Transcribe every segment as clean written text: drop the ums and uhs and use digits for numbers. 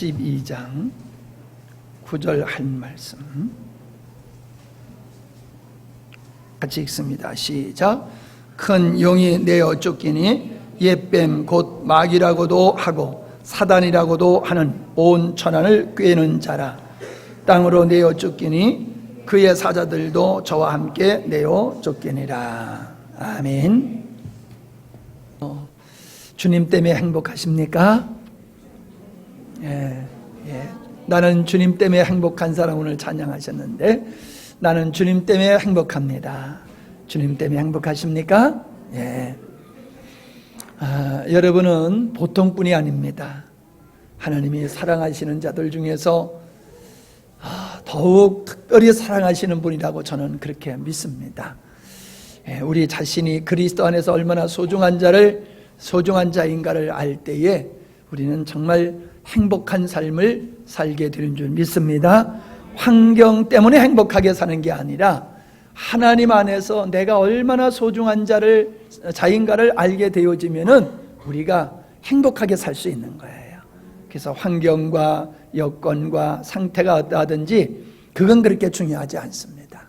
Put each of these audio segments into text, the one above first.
42장 9절 한 말씀 같이 읽습니다. 시작. 큰 용이 내어 쫓기니 옛뱀 곧 마귀라고도 하고 사단이라고도 하는 온 천하를 꿰는 자라. 땅으로 내어 쫓기니 그의 사자들도 저와 함께 내어 쫓기니라. 아멘. 주님 때문에 행복하십니까? 예. 나는 주님 때문에 행복한 사람 오늘 찬양하셨는데 나는 주님 때문에 행복합니다. 주님 때문에 행복하십니까? 예. 여러분은 보통 분이 아닙니다. 하나님이 사랑하시는 자들 중에서 더욱 특별히 사랑하시는 분이라고 저는 그렇게 믿습니다. 예, 우리 자신이 그리스도 안에서 얼마나 소중한 자인가를 알 때에 우리는 정말 행복한 삶을 살게 되는 줄 믿습니다. 환경 때문에 행복하게 사는 게 아니라 하나님 안에서 내가 얼마나 소중한 자인가를 알게 되어지면은 우리가 행복하게 살 수 있는 거예요. 그래서 환경과 여건과 상태가 어떠하든지 그건 그렇게 중요하지 않습니다.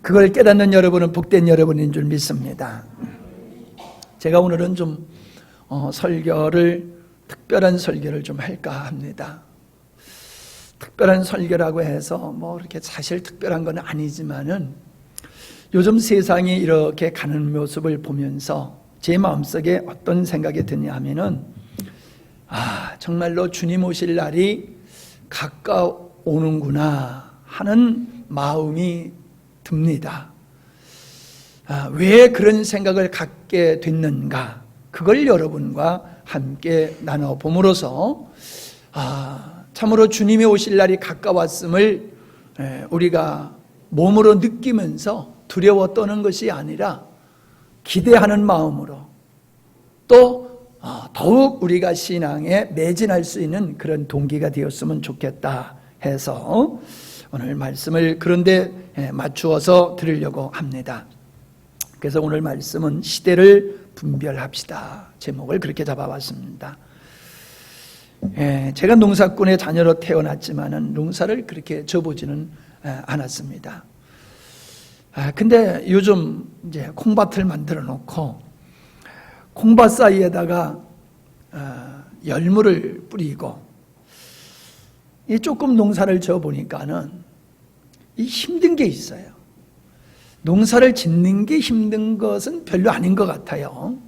그걸 깨닫는 여러분은 복된 여러분인 줄 믿습니다. 제가 오늘은 좀 특별한 설교를 좀 할까 합니다. 특별한 설교라고 해서 뭐 이렇게 사실 특별한 건 아니지만은 요즘 세상이 이렇게 가는 모습을 보면서 제 마음속에 어떤 생각이 드냐 하면은 정말로 주님 오실 날이 가까워오는구나 하는 마음이 듭니다. 왜 그런 생각을 갖게 됐는가? 그걸 여러분과 함께 나눠봄으로써 참으로 주님이 오실 날이 가까웠음을 우리가 몸으로 느끼면서 두려워 떠는 것이 아니라 기대하는 마음으로 또 더욱 우리가 신앙에 매진할 수 있는 그런 동기가 되었으면 좋겠다 해서 오늘 말씀을 그런데 맞추어서 드리려고 합니다. 그래서 오늘 말씀은 시대를 분별합시다. 제목을 그렇게 잡아봤습니다. 제가 농사꾼의 자녀로 태어났지만은 농사를 그렇게 져보지는 않았습니다. 근데 요즘 이제 콩밭을 만들어 놓고 콩밭 사이에다가 열무를 뿌리고 조금 농사를 져보니까는 힘든 게 있어요. 농사를 짓는 게 힘든 것은 별로 아닌 것 같아요.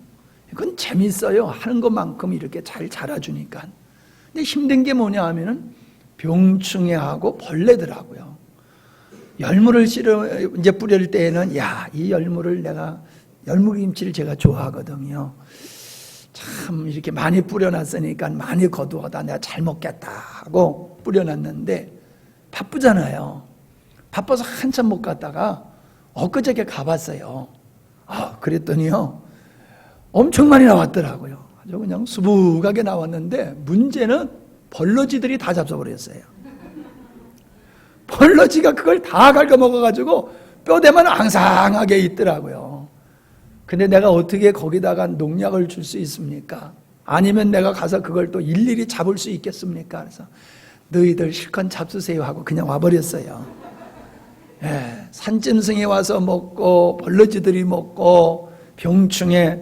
그건 재밌어요. 하는 것만큼 이렇게 잘 자라주니까. 근데 힘든 게 뭐냐 하면은 병충해하고 벌레더라고요. 열무를 이제 뿌릴 때에는 이 열무김치를 제가 좋아하거든요. 참 이렇게 많이 뿌려놨으니까 많이 거두어다 내가 잘 먹겠다 하고 뿌려놨는데 바쁘잖아요. 바빠서 한참 못 갔다가 엊그저께 가봤어요. 그랬더니요 엄청 많이 나왔더라고요. 아주 그냥 수북하게 나왔는데 문제는 벌러지들이 다 잡숴버렸어요. 벌러지가 그걸 다 갉아먹어가지고 뼈대만 앙상하게 있더라고요. 근데 내가 어떻게 거기다가 농약을 줄 수 있습니까? 아니면 내가 가서 그걸 또 일일이 잡을 수 있겠습니까? 그래서 너희들 실컷 잡수세요 하고 그냥 와버렸어요. 산짐승이 와서 먹고 벌러지들이 먹고 병충해.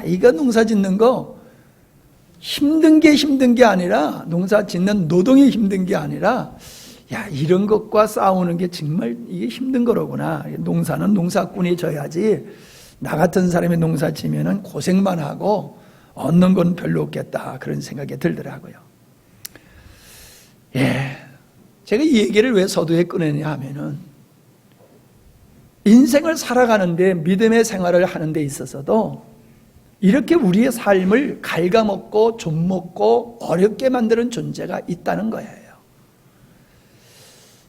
이거 농사 짓는 거 힘든 게 아니라 농사 짓는 노동이 힘든 게 아니라 이런 것과 싸우는 게 정말 이게 힘든 거로구나. 농사는 농사꾼이 져야지 나 같은 사람이 농사 지면은 고생만 하고 얻는 건 별로 없겠다 그런 생각이 들더라고요. 제가 이 얘기를 왜 서두에 꺼내냐 하면은 인생을 살아가는데 믿음의 생활을 하는 데 있어서도 이렇게 우리의 삶을 갉아먹고 좀먹고 어렵게 만드는 존재가 있다는 거예요.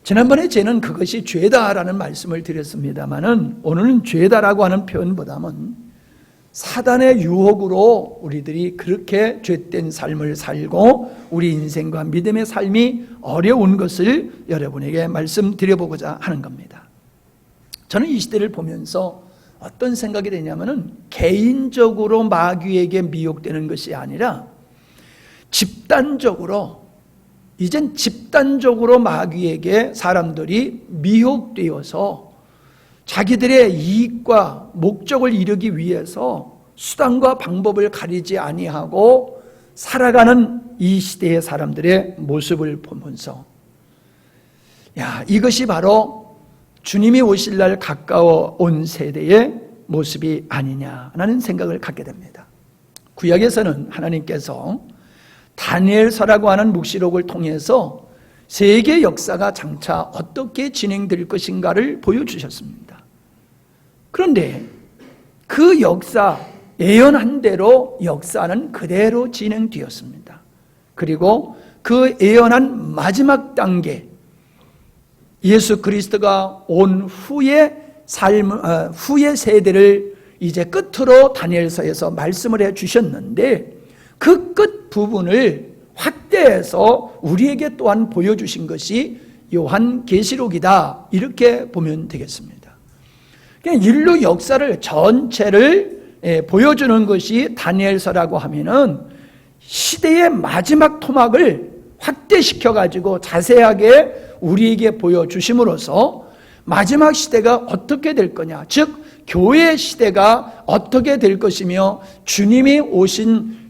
지난번에 저는 그것이 죄다라는 말씀을 드렸습니다만은 오늘은 죄다라고 하는 표현보다는 사단의 유혹으로 우리들이 그렇게 죄된 삶을 살고 우리 인생과 믿음의 삶이 어려운 것을 여러분에게 말씀드려보고자 하는 겁니다. 저는 이 시대를 보면서 어떤 생각이 되냐면은 개인적으로 마귀에게 미혹되는 것이 아니라 집단적으로 이젠 집단적으로 마귀에게 사람들이 미혹되어서 자기들의 이익과 목적을 이루기 위해서 수단과 방법을 가리지 아니하고 살아가는 이 시대의 사람들의 모습을 보면서 이것이 바로 주님이 오실 날 가까워 온 세대의 모습이 아니냐라는 생각을 갖게 됩니다. 구약에서는 하나님께서 다니엘서라고 하는 묵시록을 통해서 세계 역사가 장차 어떻게 진행될 것인가를 보여주셨습니다. 그런데 그 역사, 예언한 대로 역사는 그대로 진행되었습니다. 그리고 그 예언한 마지막 단계, 예수 그리스도가 온 후의 후의 세대를 이제 끝으로 다니엘서에서 말씀을 해 주셨는데 그 끝 부분을 확대해서 우리에게 또한 보여주신 것이 요한계시록이다, 이렇게 보면 되겠습니다. 인류 역사를 전체를 보여주는 것이 다니엘서라고 하면은 시대의 마지막 토막을 확대시켜 가지고 자세하게 우리에게 보여주심으로써 마지막 시대가 어떻게 될 거냐, 즉 교회 시대가 어떻게 될 것이며 주님이 오실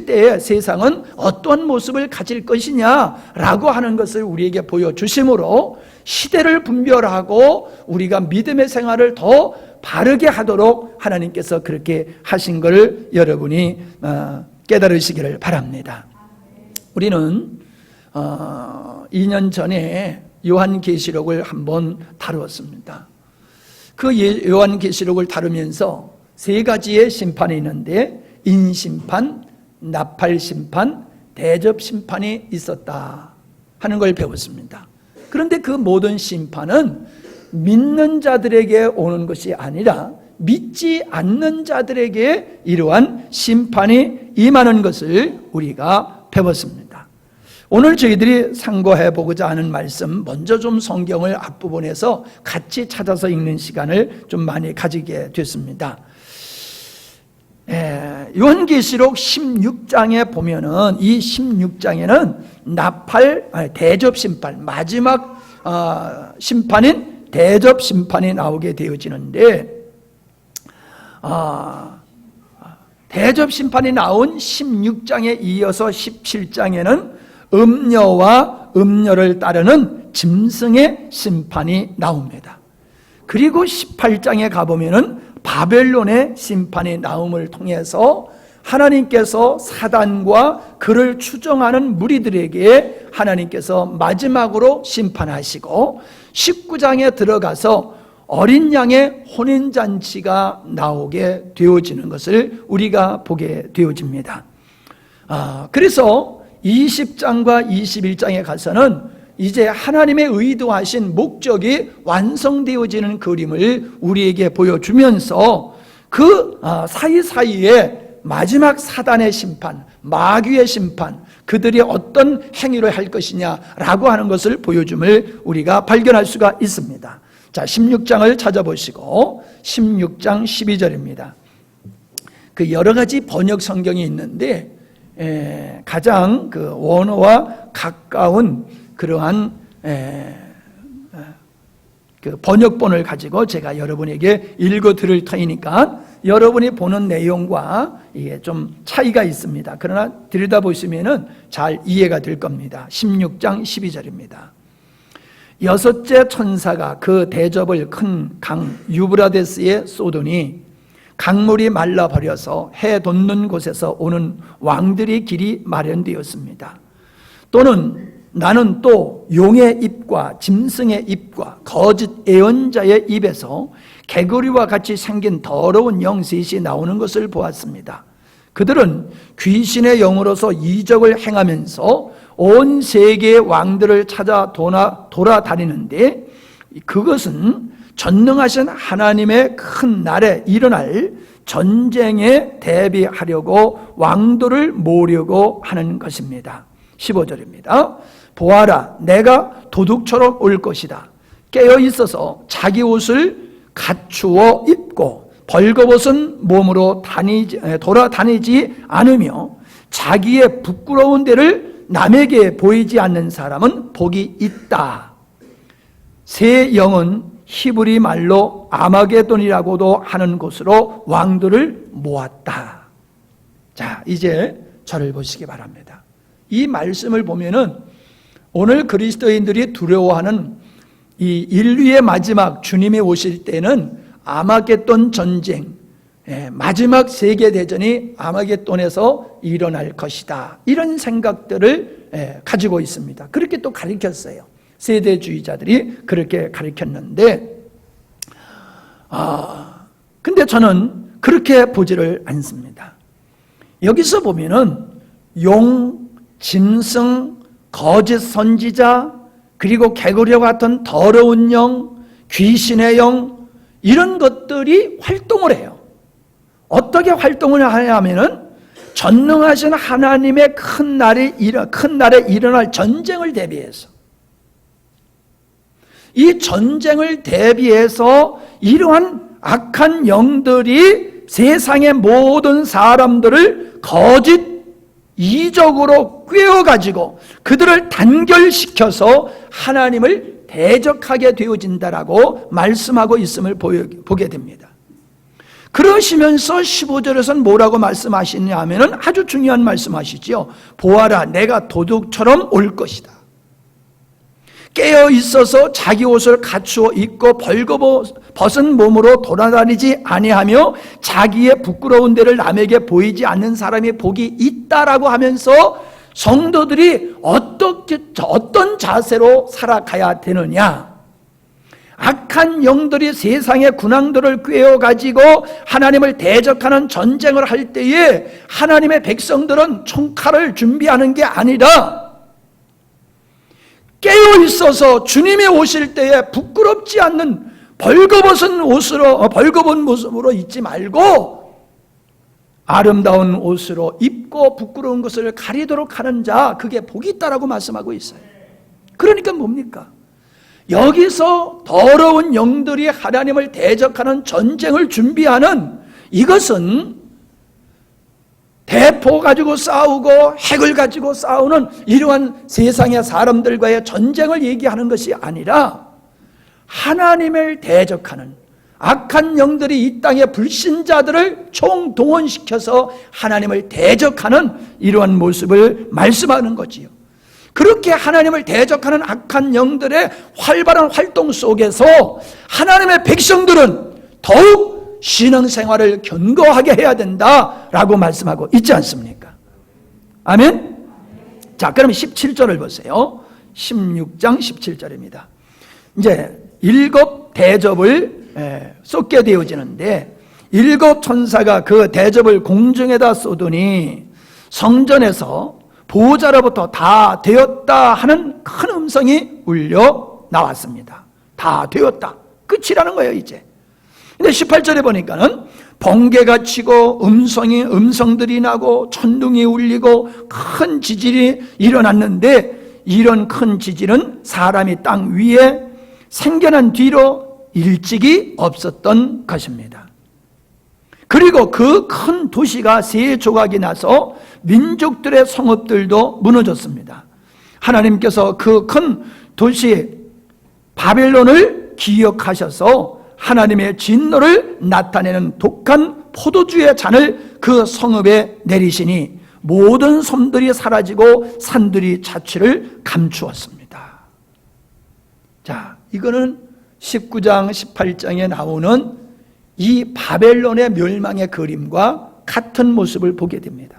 때에 세상은 어떠한 모습을 가질 것이냐라고 하는 것을 우리에게 보여주심으로 시대를 분별하고 우리가 믿음의 생활을 더 바르게 하도록 하나님께서 그렇게 하신 것을 여러분이 깨달으시기를 바랍니다. 우리는 2년 전에 요한계시록을 한번 다루었습니다. 그 요한계시록을 다루면서 세 가지의 심판이 있는데 인심판, 나팔심판, 대접심판이 있었다 하는 걸 배웠습니다. 그런데 그 모든 심판은 믿는 자들에게 오는 것이 아니라 믿지 않는 자들에게 이러한 심판이 임하는 것을 우리가 배웠습니다. 오늘 저희들이 상고해 보고자 하는 말씀, 먼저 좀 성경을 앞부분에서 같이 찾아서 읽는 시간을 좀 많이 가지게 됐습니다. 요한계시록 16장에 보면은 이 16장에는 대접심판, 마지막 심판인 대접심판이 나오게 되어지는데 대접심판이 나온 16장에 이어서 17장에는 음녀와 음녀를 따르는 짐승의 심판이 나옵니다. 그리고 18장에 가보면은 바벨론의 심판이 나옴을 통해서 하나님께서 사단과 그를 추종하는 무리들에게 하나님께서 마지막으로 심판하시고 19장에 들어가서 어린 양의 혼인잔치가 나오게 되어지는 것을 우리가 보게 되어집니다. 그래서 20장과 21장에 가서는 이제 하나님의 의도하신 목적이 완성되어지는 그림을 우리에게 보여주면서 그 사이사이에 마지막 사단의 심판, 마귀의 심판, 그들이 어떤 행위를 할 것이냐라고 하는 것을 보여줌을 우리가 발견할 수가 있습니다. 자, 16장을 찾아보시고 16장 12절입니다. 그 여러 가지 번역 성경이 있는데 가장 그 원어와 가까운 그러한 그 번역본을 가지고 제가 여러분에게 읽어 드릴 터이니까 여러분이 보는 내용과 이게 좀 차이가 있습니다. 그러나 들여다보시면은 잘 이해가 될 겁니다. 16장 12절입니다. 여섯째 천사가 그 대접을 큰 강 유브라데스에 쏟으니 강물이 말라버려서 해 돋는 곳에서 오는 왕들의 길이 마련되었습니다. 또는 나는 또 용의 입과 짐승의 입과 거짓 예언자의 입에서 개구리와 같이 생긴 더러운 영 셋이 나오는 것을 보았습니다. 그들은 귀신의 영으로서 이적을 행하면서 온 세계의 왕들을 찾아 돌아다니는데 그것은 전능하신 하나님의 큰 날에 일어날 전쟁에 대비하려고 왕들을 모으려고 하는 것입니다. 15절입니다. 보아라, 내가 도둑처럼 올 것이다. 깨어 있어서 자기 옷을 갖추어 입고 벌거벗은 몸으로 돌아다니지 않으며 자기의 부끄러운 데를 남에게 보이지 않는 사람은 복이 있다. 새 영은 히브리 말로 아마게돈이라고도 하는 곳으로 왕들을 모았다. 자, 이제 저를 보시기 바랍니다. 이 말씀을 보면은 오늘 그리스도인들이 두려워하는 이 인류의 마지막 주님이 오실 때는 아마겟돈 전쟁, 마지막 세계대전이 아마겟돈에서 일어날 것이다. 이런 생각들을 가지고 있습니다. 그렇게 또 가르쳤어요. 세대주의자들이 그렇게 가르쳤는데, 근데 저는 그렇게 보지를 않습니다. 여기서 보면은 용, 짐승, 거짓 선지자, 그리고 개구리와 같은 더러운 영, 귀신의 영, 이런 것들이 활동을 해요. 어떻게 활동을 하냐면은 전능하신 하나님의 큰 날에 일어날 전쟁을 대비해서, 이 전쟁을 대비해서 이러한 악한 영들이 세상의 모든 사람들을 거짓 이적으로 꿰어가지고 그들을 단결시켜서 하나님을 대적하게 되어진다라고 말씀하고 있음을 보게 됩니다. 그러시면서 15절에서는 뭐라고 말씀하시냐 하면은 아주 중요한 말씀하시죠. 보아라, 내가 도둑처럼 올 것이다. 깨어 있어서 자기 옷을 갖추어 입고 벌거벗은 몸으로 돌아다니지 아니하며 자기의 부끄러운 데를 남에게 보이지 않는 사람이 복이 있다라고 하면서 성도들이 어떤 자세로 살아가야 되느냐? 악한 영들이 세상의 군왕들을 꿰어가지고 하나님을 대적하는 전쟁을 할 때에 하나님의 백성들은 총칼을 준비하는 게 아니라 깨어 있어서 주님이 오실 때에 부끄럽지 않는 벌거벗은 모습으로 있지 말고 아름다운 옷으로 입고 부끄러운 것을 가리도록 하는 자, 그게 복이 있다라고 말씀하고 있어요. 그러니까 뭡니까? 여기서 더러운 영들이 하나님을 대적하는 전쟁을 준비하는, 이것은 대포 가지고 싸우고 핵을 가지고 싸우는 이러한 세상의 사람들과의 전쟁을 얘기하는 것이 아니라 하나님을 대적하는 악한 영들이 이 땅의 불신자들을 총동원시켜서 하나님을 대적하는 이러한 모습을 말씀하는 거지요. 그렇게 하나님을 대적하는 악한 영들의 활발한 활동 속에서 하나님의 백성들은 더욱 신앙생활을 견고하게 해야 된다라고 말씀하고 있지 않습니까? 아멘? 자, 그럼 17절을 보세요. 16장 17절입니다. 이제 7 대접을 쏟게 되어지는데 7 천사가 그 대접을 공중에다 쏟으니 성전에서 보호자로부터 다 되었다 하는 큰 음성이 울려 나왔습니다. 다 되었다. 끝이라는 거예요, 이제. 근데 18절에 보니까는 번개가 치고 음성들이 나고 천둥이 울리고 큰 지진이 일어났는데, 이런 큰 지진은 사람이 땅 위에 생겨난 뒤로 일찍이 없었던 것입니다. 그리고 그 큰 도시가 세 조각이 나서 민족들의 성읍들도 무너졌습니다. 하나님께서 그 큰 도시 바벨론을 기억하셔서 하나님의 진노를 나타내는 독한 포도주의 잔을 그 성읍에 내리시니 모든 섬들이 사라지고 산들이 자취를 감추었습니다. 자, 이거는 19장 18장에 나오는 이 바벨론의 멸망의 그림과 같은 모습을 보게 됩니다.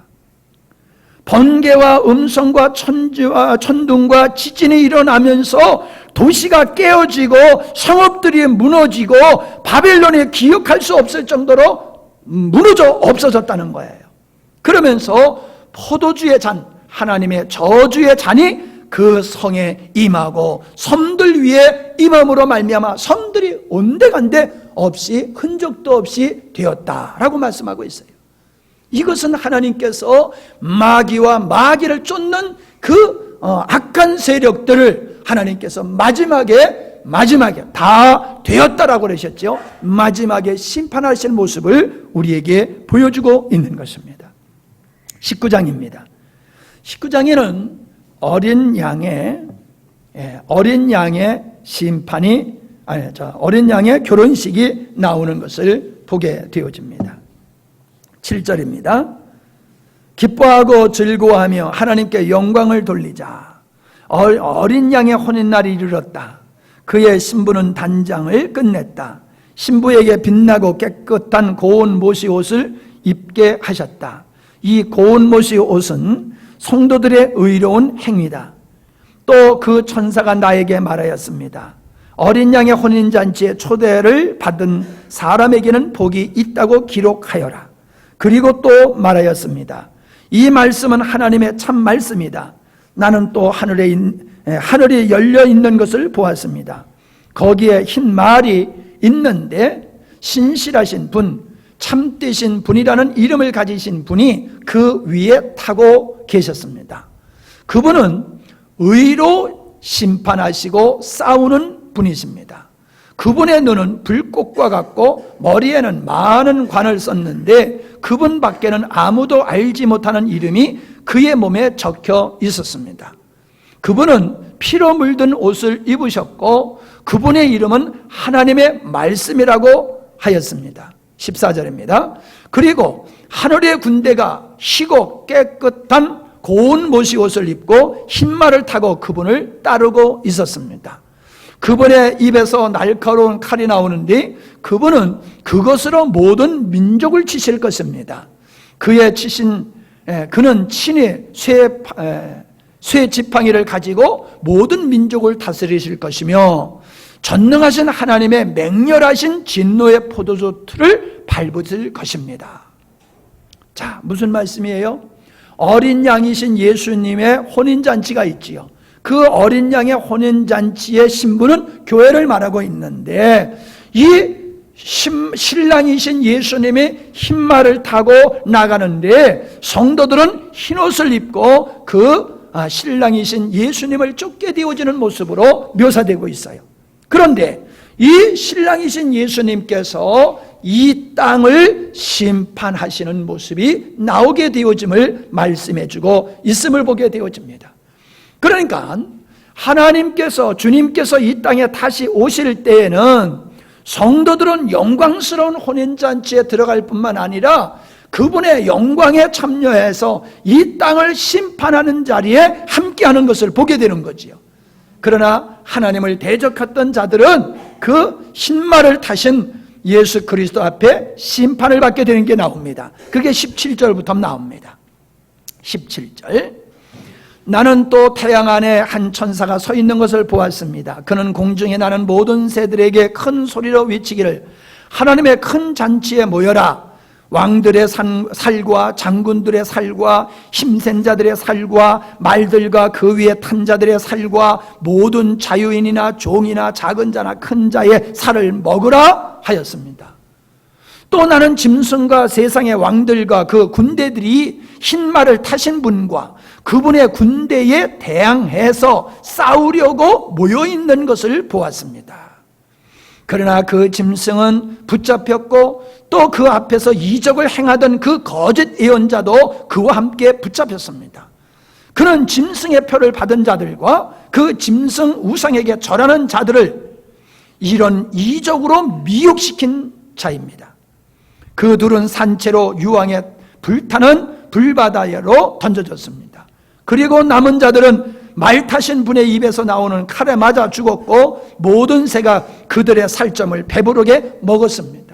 번개와 음성과 천둥과 지진이 일어나면서 도시가 깨어지고 성읍들이 무너지고 바벨론이 기억할 수 없을 정도로 무너져 없어졌다는 거예요. 그러면서 포도주의 잔, 하나님의 저주의 잔이 그 성에 임하고 섬들 위에 임함으로 말미암아 섬들이 온데간데 없이 흔적도 없이 되었다라고 말씀하고 있어요. 이것은 하나님께서 마귀와 마귀를 쫓는 그 악한 세력들을 하나님께서 마지막에 다 되었다라고 그러셨죠. 마지막에 심판하실 모습을 우리에게 보여주고 있는 것입니다. 19장입니다. 19장에는 어린 양의 심판이 어린 양의 결혼식이 나오는 것을 보게 되어집니다. 7절입니다. 기뻐하고 즐거워하며 하나님께 영광을 돌리자. 어린 양의 혼인날이 이르렀다. 그의 신부는 단장을 끝냈다. 신부에게 빛나고 깨끗한 고운 모시 옷을 입게 하셨다. 이 고운 모시 옷은 성도들의 의로운 행위다. 또 그 천사가 나에게 말하였습니다. 어린 양의 혼인잔치에 초대를 받은 사람에게는 복이 있다고 기록하여라. 그리고 또 말하였습니다. 이 말씀은 하나님의 참 말씀이다. 나는 또 하늘이 열려 있는 것을 보았습니다. 거기에 흰 말이 있는데 신실하신 분, 참되신 분이라는 이름을 가지신 분이 그 위에 타고 계셨습니다. 그분은 의로 심판하시고 싸우는 분이십니다. 그분의 눈은 불꽃과 같고 머리에는 많은 관을 썼는데 그분 밖에는 아무도 알지 못하는 이름이 그의 몸에 적혀 있었습니다. 그분은 피로 물든 옷을 입으셨고 그분의 이름은 하나님의 말씀이라고 하였습니다. 14절입니다. 그리고 하늘의 군대가 희고 깨끗한 고운 모시 옷을 입고 흰말을 타고 그분을 따르고 있었습니다. 그분의 입에서 날카로운 칼이 나오는데 그분은 그것으로 모든 민족을 치실 것입니다. 그는 친히 쇠 지팡이를 가지고 모든 민족을 다스리실 것이며 전능하신 하나님의 맹렬하신 진노의 포도주 틀을 밟으실 것입니다. 자, 무슨 말씀이에요? 어린 양이신 예수님의 혼인잔치가 있지요. 그 어린 양의 혼인잔치의 신부는 교회를 말하고 있는데 이 신랑이신 예수님이 흰말을 타고 나가는데 성도들은 흰옷을 입고 그 신랑이신 예수님을 쫓게 되어지는 모습으로 묘사되고 있어요. 그런데 이 신랑이신 예수님께서 이 땅을 심판하시는 모습이 나오게 되어짐을 말씀해주고 있음을 보게 되어집니다. 그러니까 주님께서 이 땅에 다시 오실 때에는 성도들은 영광스러운 혼인잔치에 들어갈 뿐만 아니라 그분의 영광에 참여해서 이 땅을 심판하는 자리에 함께하는 것을 보게 되는 거지요. 그러나 하나님을 대적했던 자들은 그 흰말을 타신 예수 그리스도 앞에 심판을 받게 되는 게 나옵니다. 그게 17절부터 나옵니다. 17절. 나는 또 태양 안에 한 천사가 서 있는 것을 보았습니다. 그는 공중에 나는 모든 새들에게 큰 소리로 외치기를 하나님의 큰 잔치에 모여라. 왕들의 살과 장군들의 살과 힘센 자들의 살과 말들과 그 위에 탄 자들의 살과 모든 자유인이나 종이나 작은 자나 큰 자의 살을 먹으라 하였습니다. 또 나는 짐승과 세상의 왕들과 그 군대들이 흰말을 타신 분과 그분의 군대에 대항해서 싸우려고 모여있는 것을 보았습니다. 그러나 그 짐승은 붙잡혔고 또 그 앞에서 이적을 행하던 그 거짓 예언자도 그와 함께 붙잡혔습니다. 그는 짐승의 표를 받은 자들과 그 짐승 우상에게 절하는 자들을 이런 이적으로 미혹시킨 자입니다. 그 둘은 산채로 유황에 불타는 불바다로 던져졌습니다. 그리고 남은 자들은 말 타신 분의 입에서 나오는 칼에 맞아 죽었고 모든 새가 그들의 살점을 배부르게 먹었습니다.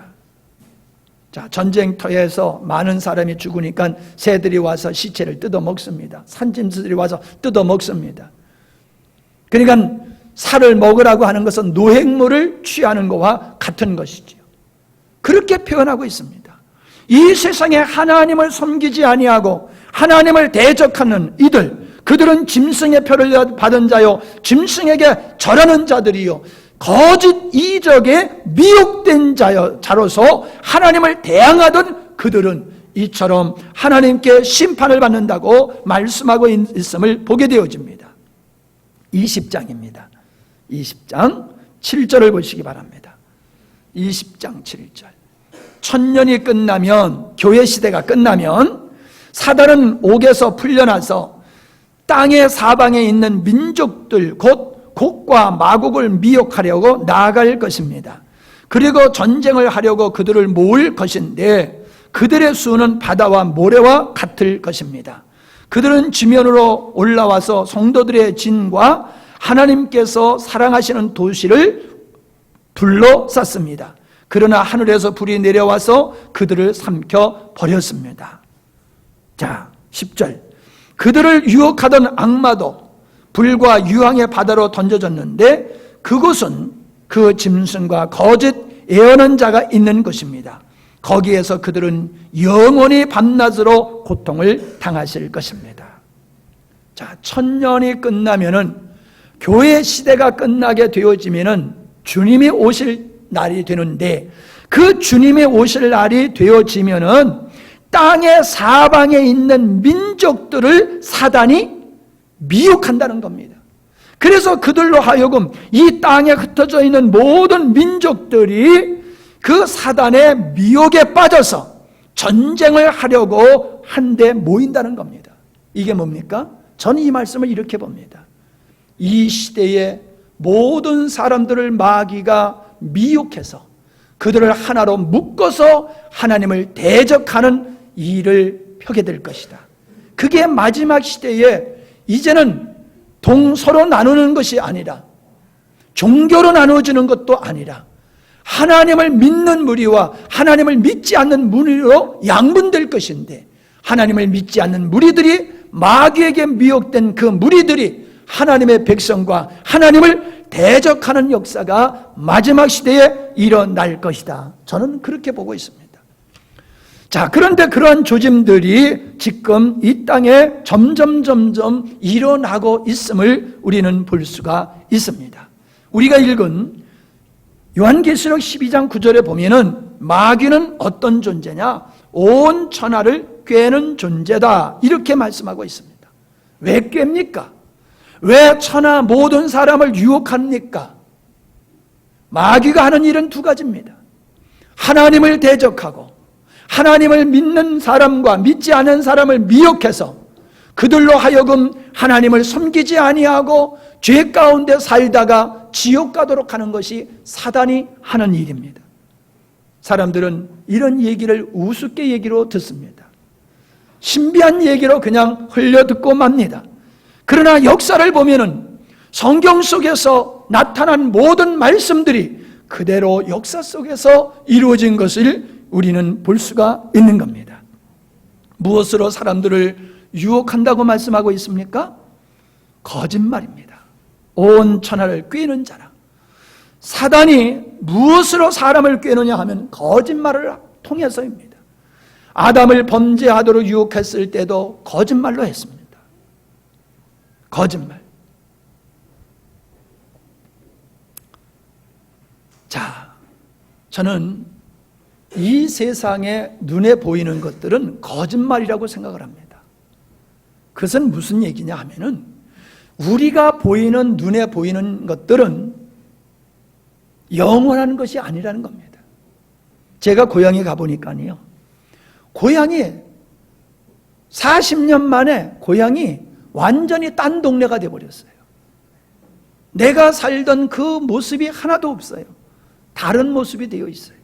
자, 전쟁터에서 많은 사람이 죽으니까 새들이 와서 시체를 뜯어 먹습니다. 산짐승들이 와서 뜯어 먹습니다. 그러니까 살을 먹으라고 하는 것은 노획물을 취하는 것과 같은 것이지요. 그렇게 표현하고 있습니다. 이 세상에 하나님을 섬기지 아니하고 하나님을 대적하는 그들은 짐승의 표를 받은 자요 짐승에게 절하는 자들이요 거짓 이적에 미혹된 자로서 하나님을 대항하던 그들은 이처럼 하나님께 심판을 받는다고 말씀하고 있음을 보게 되어집니다. 20장입니다. 20장 7절을 보시기 바랍니다. 20장 7절. 천년이 끝나면, 교회 시대가 끝나면 사단은 옥에서 풀려나서 땅의 사방에 있는 민족들 곧 곡과 마곡을 미혹하려고 나아갈 것입니다. 그리고 전쟁을 하려고 그들을 모을 것인데 그들의 수는 바다와 모래와 같을 것입니다. 그들은 지면으로 올라와서 성도들의 진과 하나님께서 사랑하시는 도시를 둘러쌌습니다. 그러나 하늘에서 불이 내려와서 그들을 삼켜 버렸습니다. 자, 10절. 그들을 유혹하던 악마도 불과 유황의 바다로 던져졌는데 그곳은 그 짐승과 거짓 예언한 자가 있는 곳입니다. 거기에서 그들은 영원히 밤낮으로 고통을 당하실 것입니다. 자, 1000년이 끝나면은 교회 시대가 끝나게 되어지면은 주님이 오실 날이 되는데 그 주님이 오실 날이 되어지면은 땅의 사방에 있는 민족들을 사단이 미혹한다는 겁니다. 그래서 그들로 하여금 이 땅에 흩어져 있는 모든 민족들이 그 사단의 미혹에 빠져서 전쟁을 하려고 한데 모인다는 겁니다. 이게 뭡니까? 저는 이 말씀을 이렇게 봅니다. 이 시대에 모든 사람들을 마귀가 미혹해서 그들을 하나로 묶어서 하나님을 대적하는 일을 펴게 될 것이다. 그게 마지막 시대에 이제는 서로 나누는 것이 아니라 종교로 나누어지는 것도 아니라 하나님을 믿는 무리와 하나님을 믿지 않는 무리로 양분될 것인데 하나님을 믿지 않는 무리들이 마귀에게 미혹된 그 무리들이 하나님의 백성과 하나님을 대적하는 역사가 마지막 시대에 일어날 것이다. 저는 그렇게 보고 있습니다. 자, 그런데 그러한 조짐들이 지금 이 땅에 점점 일어나고 있음을 우리는 볼 수가 있습니다. 우리가 읽은 요한계시록 12장 9절에 보면은 마귀는 어떤 존재냐? 온 천하를 꿰는 존재다. 이렇게 말씀하고 있습니다. 왜 꿰입니까? 왜 천하 모든 사람을 유혹합니까? 마귀가 하는 일은 두 가지입니다. 하나님을 대적하고 하나님을 믿는 사람과 믿지 않은 사람을 미혹해서 그들로 하여금 하나님을 섬기지 아니하고 죄 가운데 살다가 지옥 가도록 하는 것이 사단이 하는 일입니다. 사람들은 이런 얘기를 우습게 얘기로 듣습니다. 신비한 얘기로 그냥 흘려듣고 맙니다. 그러나 역사를 보면은 성경 속에서 나타난 모든 말씀들이 그대로 역사 속에서 이루어진 것을 우리는 볼 수가 있는 겁니다. 무엇으로 사람들을 유혹한다고 말씀하고 있습니까? 거짓말입니다. 온 천하를 꿰는 자라. 사단이 무엇으로 사람을 꿰느냐 하면 거짓말을 통해서입니다. 아담을 범죄하도록 유혹했을 때도 거짓말로 했습니다. 거짓말. 자, 저는 이 세상에 눈에 보이는 것들은 거짓말이라고 생각을 합니다. 그것은 무슨 얘기냐 하면은 우리가 보이는 눈에 보이는 것들은 영원한 것이 아니라는 겁니다. 제가 고향에 가보니까요, 고향이 40년 만에 고향이 완전히 딴 동네가 돼버렸어요. 내가 살던 그 모습이 하나도 없어요. 다른 모습이 되어 있어요.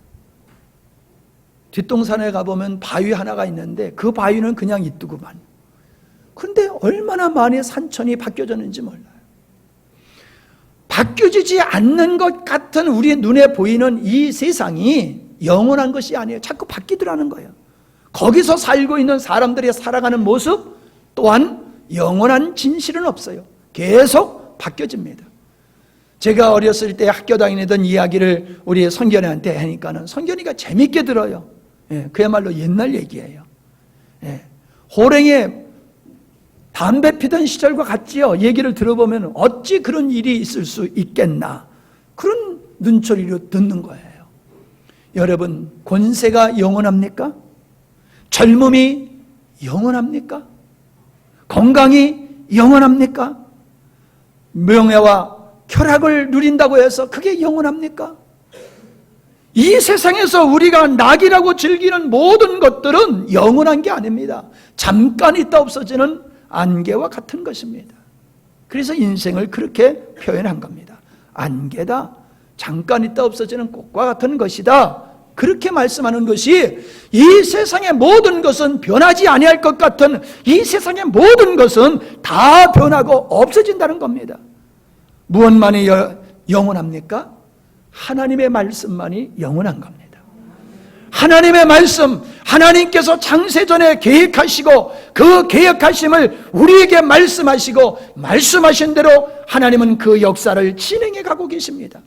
뒷동산에 가보면 바위 하나가 있는데 그 바위는 그냥 있더구만. 그런데 얼마나 많이 산천이 바뀌어졌는지 몰라요. 바뀌어지지 않는 것 같은 우리 눈에 보이는 이 세상이 영원한 것이 아니에요. 자꾸 바뀌더라는 거예요. 거기서 살고 있는 사람들이 살아가는 모습 또한 영원한 진실은 없어요. 계속 바뀌어집니다. 제가 어렸을 때 학교 다니던 이야기를 우리 성견이한테 하니까는 성견이가 재밌게 들어요. 예, 그야말로 옛날 얘기예요. 예, 호랭이에 담배 피던 시절과 같지요. 얘기를 들어보면 어찌 그런 일이 있을 수 있겠나, 그런 눈초리로 듣는 거예요. 여러분, 권세가 영원합니까? 젊음이 영원합니까? 건강이 영원합니까? 명예와 쾌락을 누린다고 해서 그게 영원합니까? 이 세상에서 우리가 낙이라고 즐기는 모든 것들은 영원한 게 아닙니다. 잠깐 있다 없어지는 안개와 같은 것입니다. 그래서 인생을 그렇게 표현한 겁니다. 안개다, 잠깐 있다 없어지는 꽃과 같은 것이다. 그렇게 말씀하는 것이 이 세상의 모든 것은 변하지 아니할 것 같은 이 세상의 모든 것은 다 변하고 없어진다는 겁니다. 무엇만이 영원합니까? 하나님의 말씀만이 영원한 겁니다. 하나님의 말씀, 하나님께서 창세전에 계획하시고 그 계획하심을 우리에게 말씀하시고 말씀하신 대로 하나님은 그 역사를 진행해 가고 계십니다.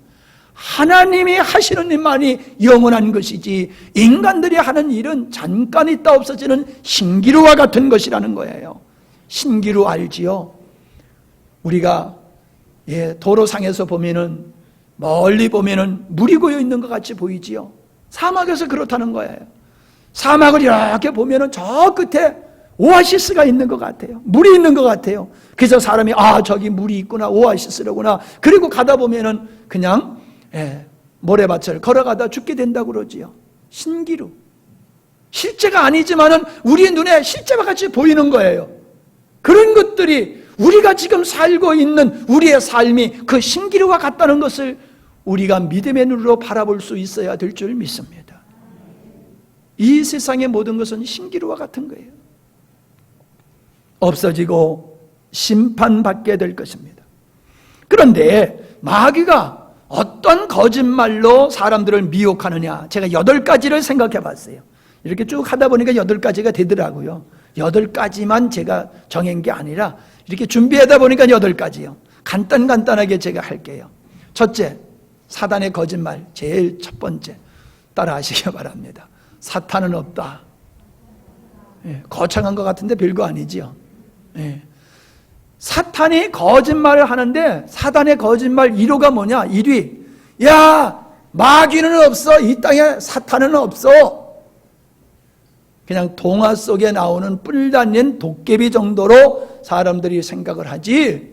하나님이 하시는 일만이 영원한 것이지 인간들이 하는 일은 잠깐 있다 없어지는 신기루와 같은 것이라는 거예요. 신기루 알지요? 우리가 도로상에서 보면은 멀리 보면은 물이 고여 있는 것 같이 보이지요? 사막에서 그렇다는 거예요. 사막을 이렇게 보면은 저 끝에 오아시스가 있는 것 같아요. 물이 있는 것 같아요. 그래서 사람이 저기 물이 있구나, 오아시스로구나. 그리고 가다 보면은 그냥 모래밭을 걸어가다 죽게 된다고 그러지요. 신기루. 실제가 아니지만은 우리 눈에 실제와 같이 보이는 거예요. 그런 것들이 우리가 지금 살고 있는 우리의 삶이 그 신기루와 같다는 것을 우리가 믿음의 눈으로 바라볼 수 있어야 될 줄 믿습니다. 이 세상의 모든 것은 신기루와 같은 거예요. 없어지고 심판받게 될 것입니다. 그런데 마귀가 어떤 거짓말로 사람들을 미혹하느냐, 제가 8가지를 생각해 봤어요. 이렇게 쭉 하다 보니까 8가지가 되더라고요. 8가지만 제가 정한 게 아니라 이렇게 준비하다 보니까 8가지요. 간단하게 제가 할게요. 첫째, 사단의 거짓말. 제일 첫 번째 따라 하시기 바랍니다. 사탄은 없다. 거창한 것 같은데 별거 아니지요. 사탄이 거짓말을 하는데 사단의 거짓말 1호가 뭐냐? 1위, 야, 마귀는 없어. 이 땅에 사탄은 없어. 그냥 동화 속에 나오는 뿔 달린 도깨비 정도로 사람들이 생각을 하지,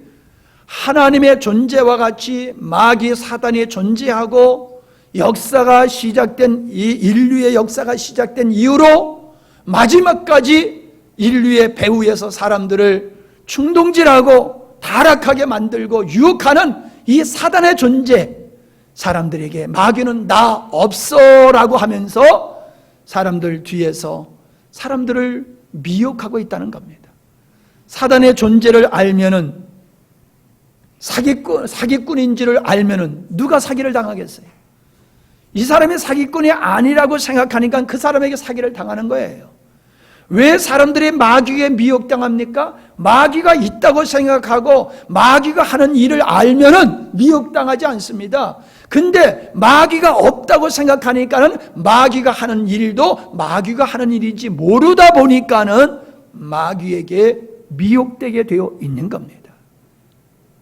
하나님의 존재와 같이 마귀 사단이 존재하고 역사가 시작된, 이 인류의 역사가 시작된 이후로 마지막까지 인류의 배후에서 사람들을 충동질하고 타락하게 만들고 유혹하는 이 사단의 존재, 사람들에게 마귀는 나 없어 라고 하면서 사람들 뒤에서 사람들을 미혹하고 있다는 겁니다. 사단의 존재를 알면은, 사기꾼인지를 알면은 누가 사기를 당하겠어요? 이 사람이 사기꾼이 아니라고 생각하니까 그 사람에게 사기를 당하는 거예요. 왜 사람들이 마귀에 미혹당합니까? 마귀가 있다고 생각하고 마귀가 하는 일을 알면은 미혹당하지 않습니다. 근데 마귀가 없다고 생각하니까는 마귀가 하는 일도 마귀가 하는 일인지 모르다 보니까는 마귀에게 미혹되게 되어 있는 겁니다.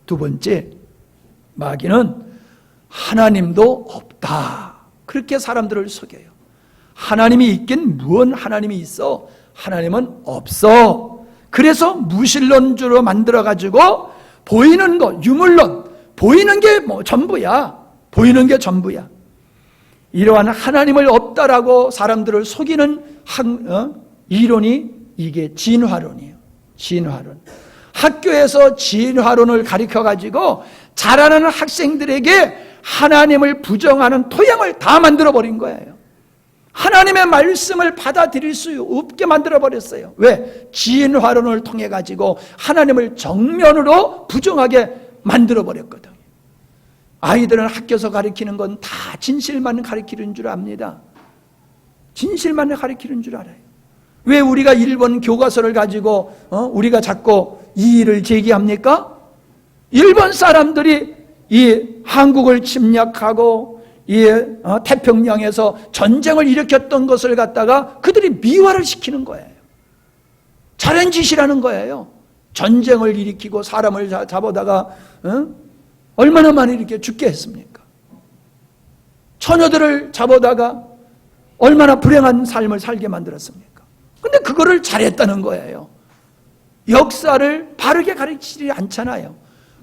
두 번째, 마귀는 하나님도 없다. 그렇게 사람들을 속여요. 하나님이 있긴 무언 하나님이 있어? 하나님은 없어. 그래서 무신론주로 만들어가지고 보이는 것, 유물론, 보이는 게 전부야. 보이는 게 전부야. 이러한 하나님을 없다라고 사람들을 속이는 이론이 이게 진화론이에요. 진화론. 학교에서 진화론을 가르쳐가지고 자라는 학생들에게 하나님을 부정하는 토양을 다 만들어버린 거예요. 하나님의 말씀을 받아들일 수 없게 만들어버렸어요. 왜? 진화론을 통해 가지고 하나님을 정면으로 부정하게 만들어버렸거든요. 아이들은 학교에서 가르치는 건 다 진실만 가르치는 줄 압니다. 진실만 가르치는 줄 알아요. 왜 우리가 일본 교과서를 가지고 우리가 자꾸 이의를 제기합니까? 일본 사람들이 이 한국을 침략하고 이 태평양에서 전쟁을 일으켰던 것을 갖다가 그들이 미화를 시키는 거예요. 잘한 짓이라는 거예요. 전쟁을 일으키고 사람을 잡아다가 얼마나 많이 이렇게 죽게 했습니까? 처녀들을 잡아다가 얼마나 불행한 삶을 살게 만들었습니까? 근데 그거를 잘했다는 거예요. 역사를 바르게 가르치지 않잖아요.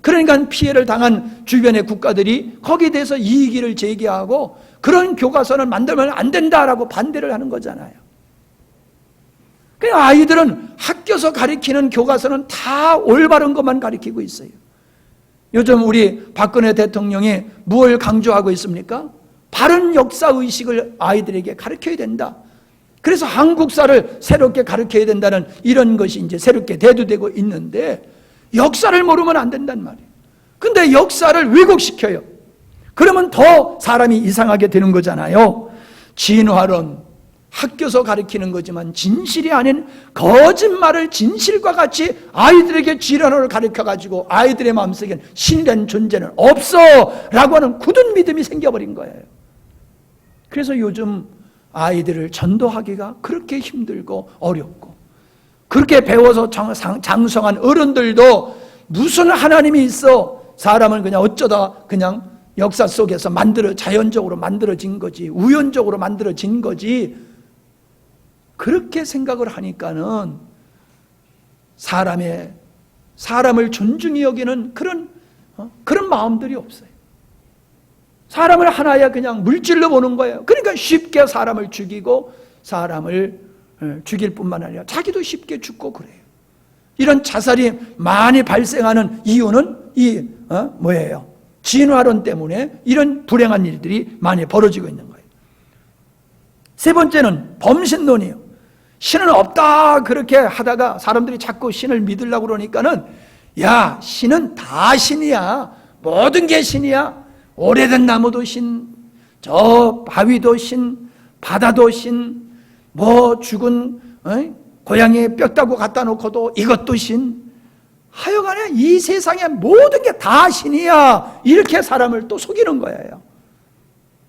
그러니까 피해를 당한 주변의 국가들이 거기에 대해서 이의를 제기하고 그런 교과서는 만들면 안 된다라고 반대를 하는 거잖아요. 그냥 아이들은 학교에서 가르치는 교과서는 다 올바른 것만 가르치고 있어요. 요즘 우리 박근혜 대통령이 무엇을 강조하고 있습니까? 바른 역사의식을 아이들에게 가르쳐야 된다. 그래서 한국사를 새롭게 가르쳐야 된다는 이런 것이 이제 새롭게 대두되고 있는데, 역사를 모르면 안 된단 말이에요. 근데 역사를 왜곡시켜요. 그러면 더 사람이 이상하게 되는 거잖아요. 진화론, 학교에서 가르치는 거지만 진실이 아닌 거짓말을 진실과 같이 아이들에게 진화론을 가르쳐가지고 아이들의 마음속에는 신이라는 존재는 없어 라고 하는 굳은 믿음이 생겨버린 거예요. 그래서 요즘 아이들을 전도하기가 그렇게 힘들고 어렵고, 그렇게 배워서 장성한 어른들도 무슨 하나님이 있어, 사람을 그냥 어쩌다 그냥 역사 속에서 자연적으로 만들어진 거지, 우연적으로 만들어진 거지, 그렇게 생각을 하니까는 사람을 존중히 여기는 그런 마음들이 없어요. 사람을 하나야 그냥 물질로 보는 거예요. 그러니까 쉽게 사람을 죽이고, 사람을 죽일 뿐만 아니라 자기도 쉽게 죽고 그래요. 이런 자살이 많이 발생하는 이유는 뭐예요? 진화론 때문에 이런 불행한 일들이 많이 벌어지고 있는 거예요. 세 번째는 범신론이에요. 신은 없다 그렇게 하다가 사람들이 자꾸 신을 믿으려고 그러니까는, 야, 신은 다 신이야. 모든 게 신이야. 오래된 나무도 신, 저 바위도 신, 바다도 신, 뭐 죽은 고양이 뼈 따고 갖다 놓고도 이것도 신. 하여간에 이 세상의 모든 게 다 신이야. 이렇게 사람을 또 속이는 거예요.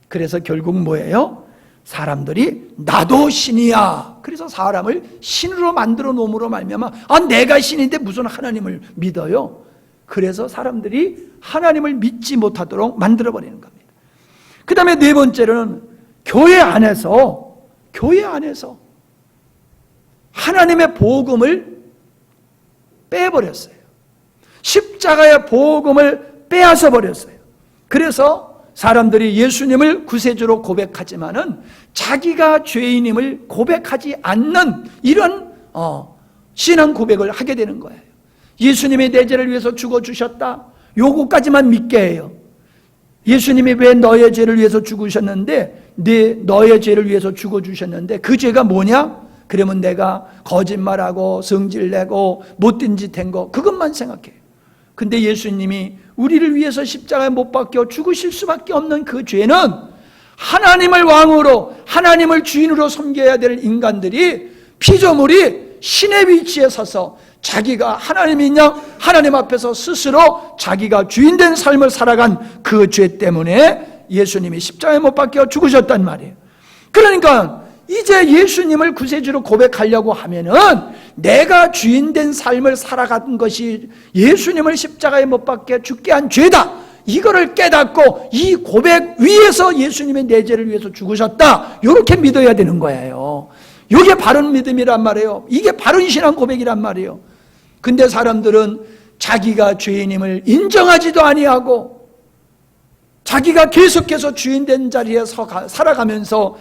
그래서 결국 뭐예요? 사람들이 나도 신이야. 그래서 사람을 신으로 만들어 놓음으로 말미암아, 내가 신인데 무슨 하나님을 믿어요? 그래서 사람들이 하나님을 믿지 못하도록 만들어버리는 겁니다. 그 다음에 네 번째로는 교회 안에서 하나님의 복음을 빼버렸어요. 십자가의 복음을 빼앗아 버렸어요. 그래서 사람들이 예수님을 구세주로 고백하지만은 자기가 죄인임을 고백하지 않는 이런 신앙 고백을 하게 되는 거예요. 예수님이 내 죄를 위해서 죽어주셨다, 요거까지만 믿게 해요. 예수님이 왜 너의 죄를 위해서 죽으셨는데, 너의 죄를 위해서 죽어주셨는데 그 죄가 뭐냐? 그러면 내가 거짓말하고 성질내고 못된 짓 한 거, 그것만 생각해요. 근데 예수님이 우리를 위해서 십자가에 못 박혀 죽으실 수밖에 없는 그 죄는 하나님을 왕으로, 하나님을 주인으로 섬겨야 될 인간들이, 피조물이 신의 위치에 서서 자기가 하나님이냐, 하나님 앞에서 스스로 자기가 주인된 삶을 살아간 그 죄 때문에 예수님이 십자가에 못 박혀 죽으셨단 말이에요. 그러니까 이제 예수님을 구세주로 고백하려고 하면은 내가 주인된 삶을 살아간 것이 예수님을 십자가에 못 박혀 죽게 한 죄다, 이거를 깨닫고 이 고백 위에서 예수님의 내 죄를 위해서 죽으셨다, 이렇게 믿어야 되는 거예요. 이게 바른 믿음이란 말이에요. 이게 바른 신앙 고백이란 말이에요. 근데 사람들은 자기가 죄인임을 인정하지도 아니하고 자기가 계속해서 주인된 자리에 살아가면서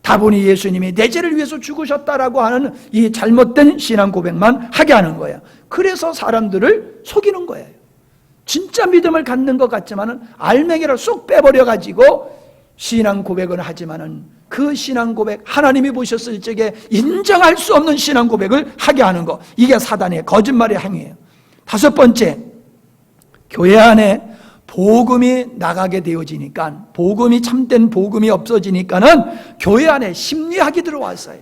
다분히 예수님이 내 죄를 위해서 죽으셨다라고 하는 이 잘못된 신앙 고백만 하게 하는 거예요. 그래서 사람들을 속이는 거예요. 진짜 믿음을 갖는 것 같지만은 알맹이를 쏙 빼버려가지고 신앙 고백은 하지만은 그 신앙 고백, 하나님이 보셨을 적에 인정할 수 없는 신앙 고백을 하게 하는 것, 이게 사단의 거짓말의 행위예요. 다섯 번째, 교회 안에 복음이 나가게 되어지니까, 복음이 참된 복음이 없어지니까는 교회 안에 심리학이 들어왔어요.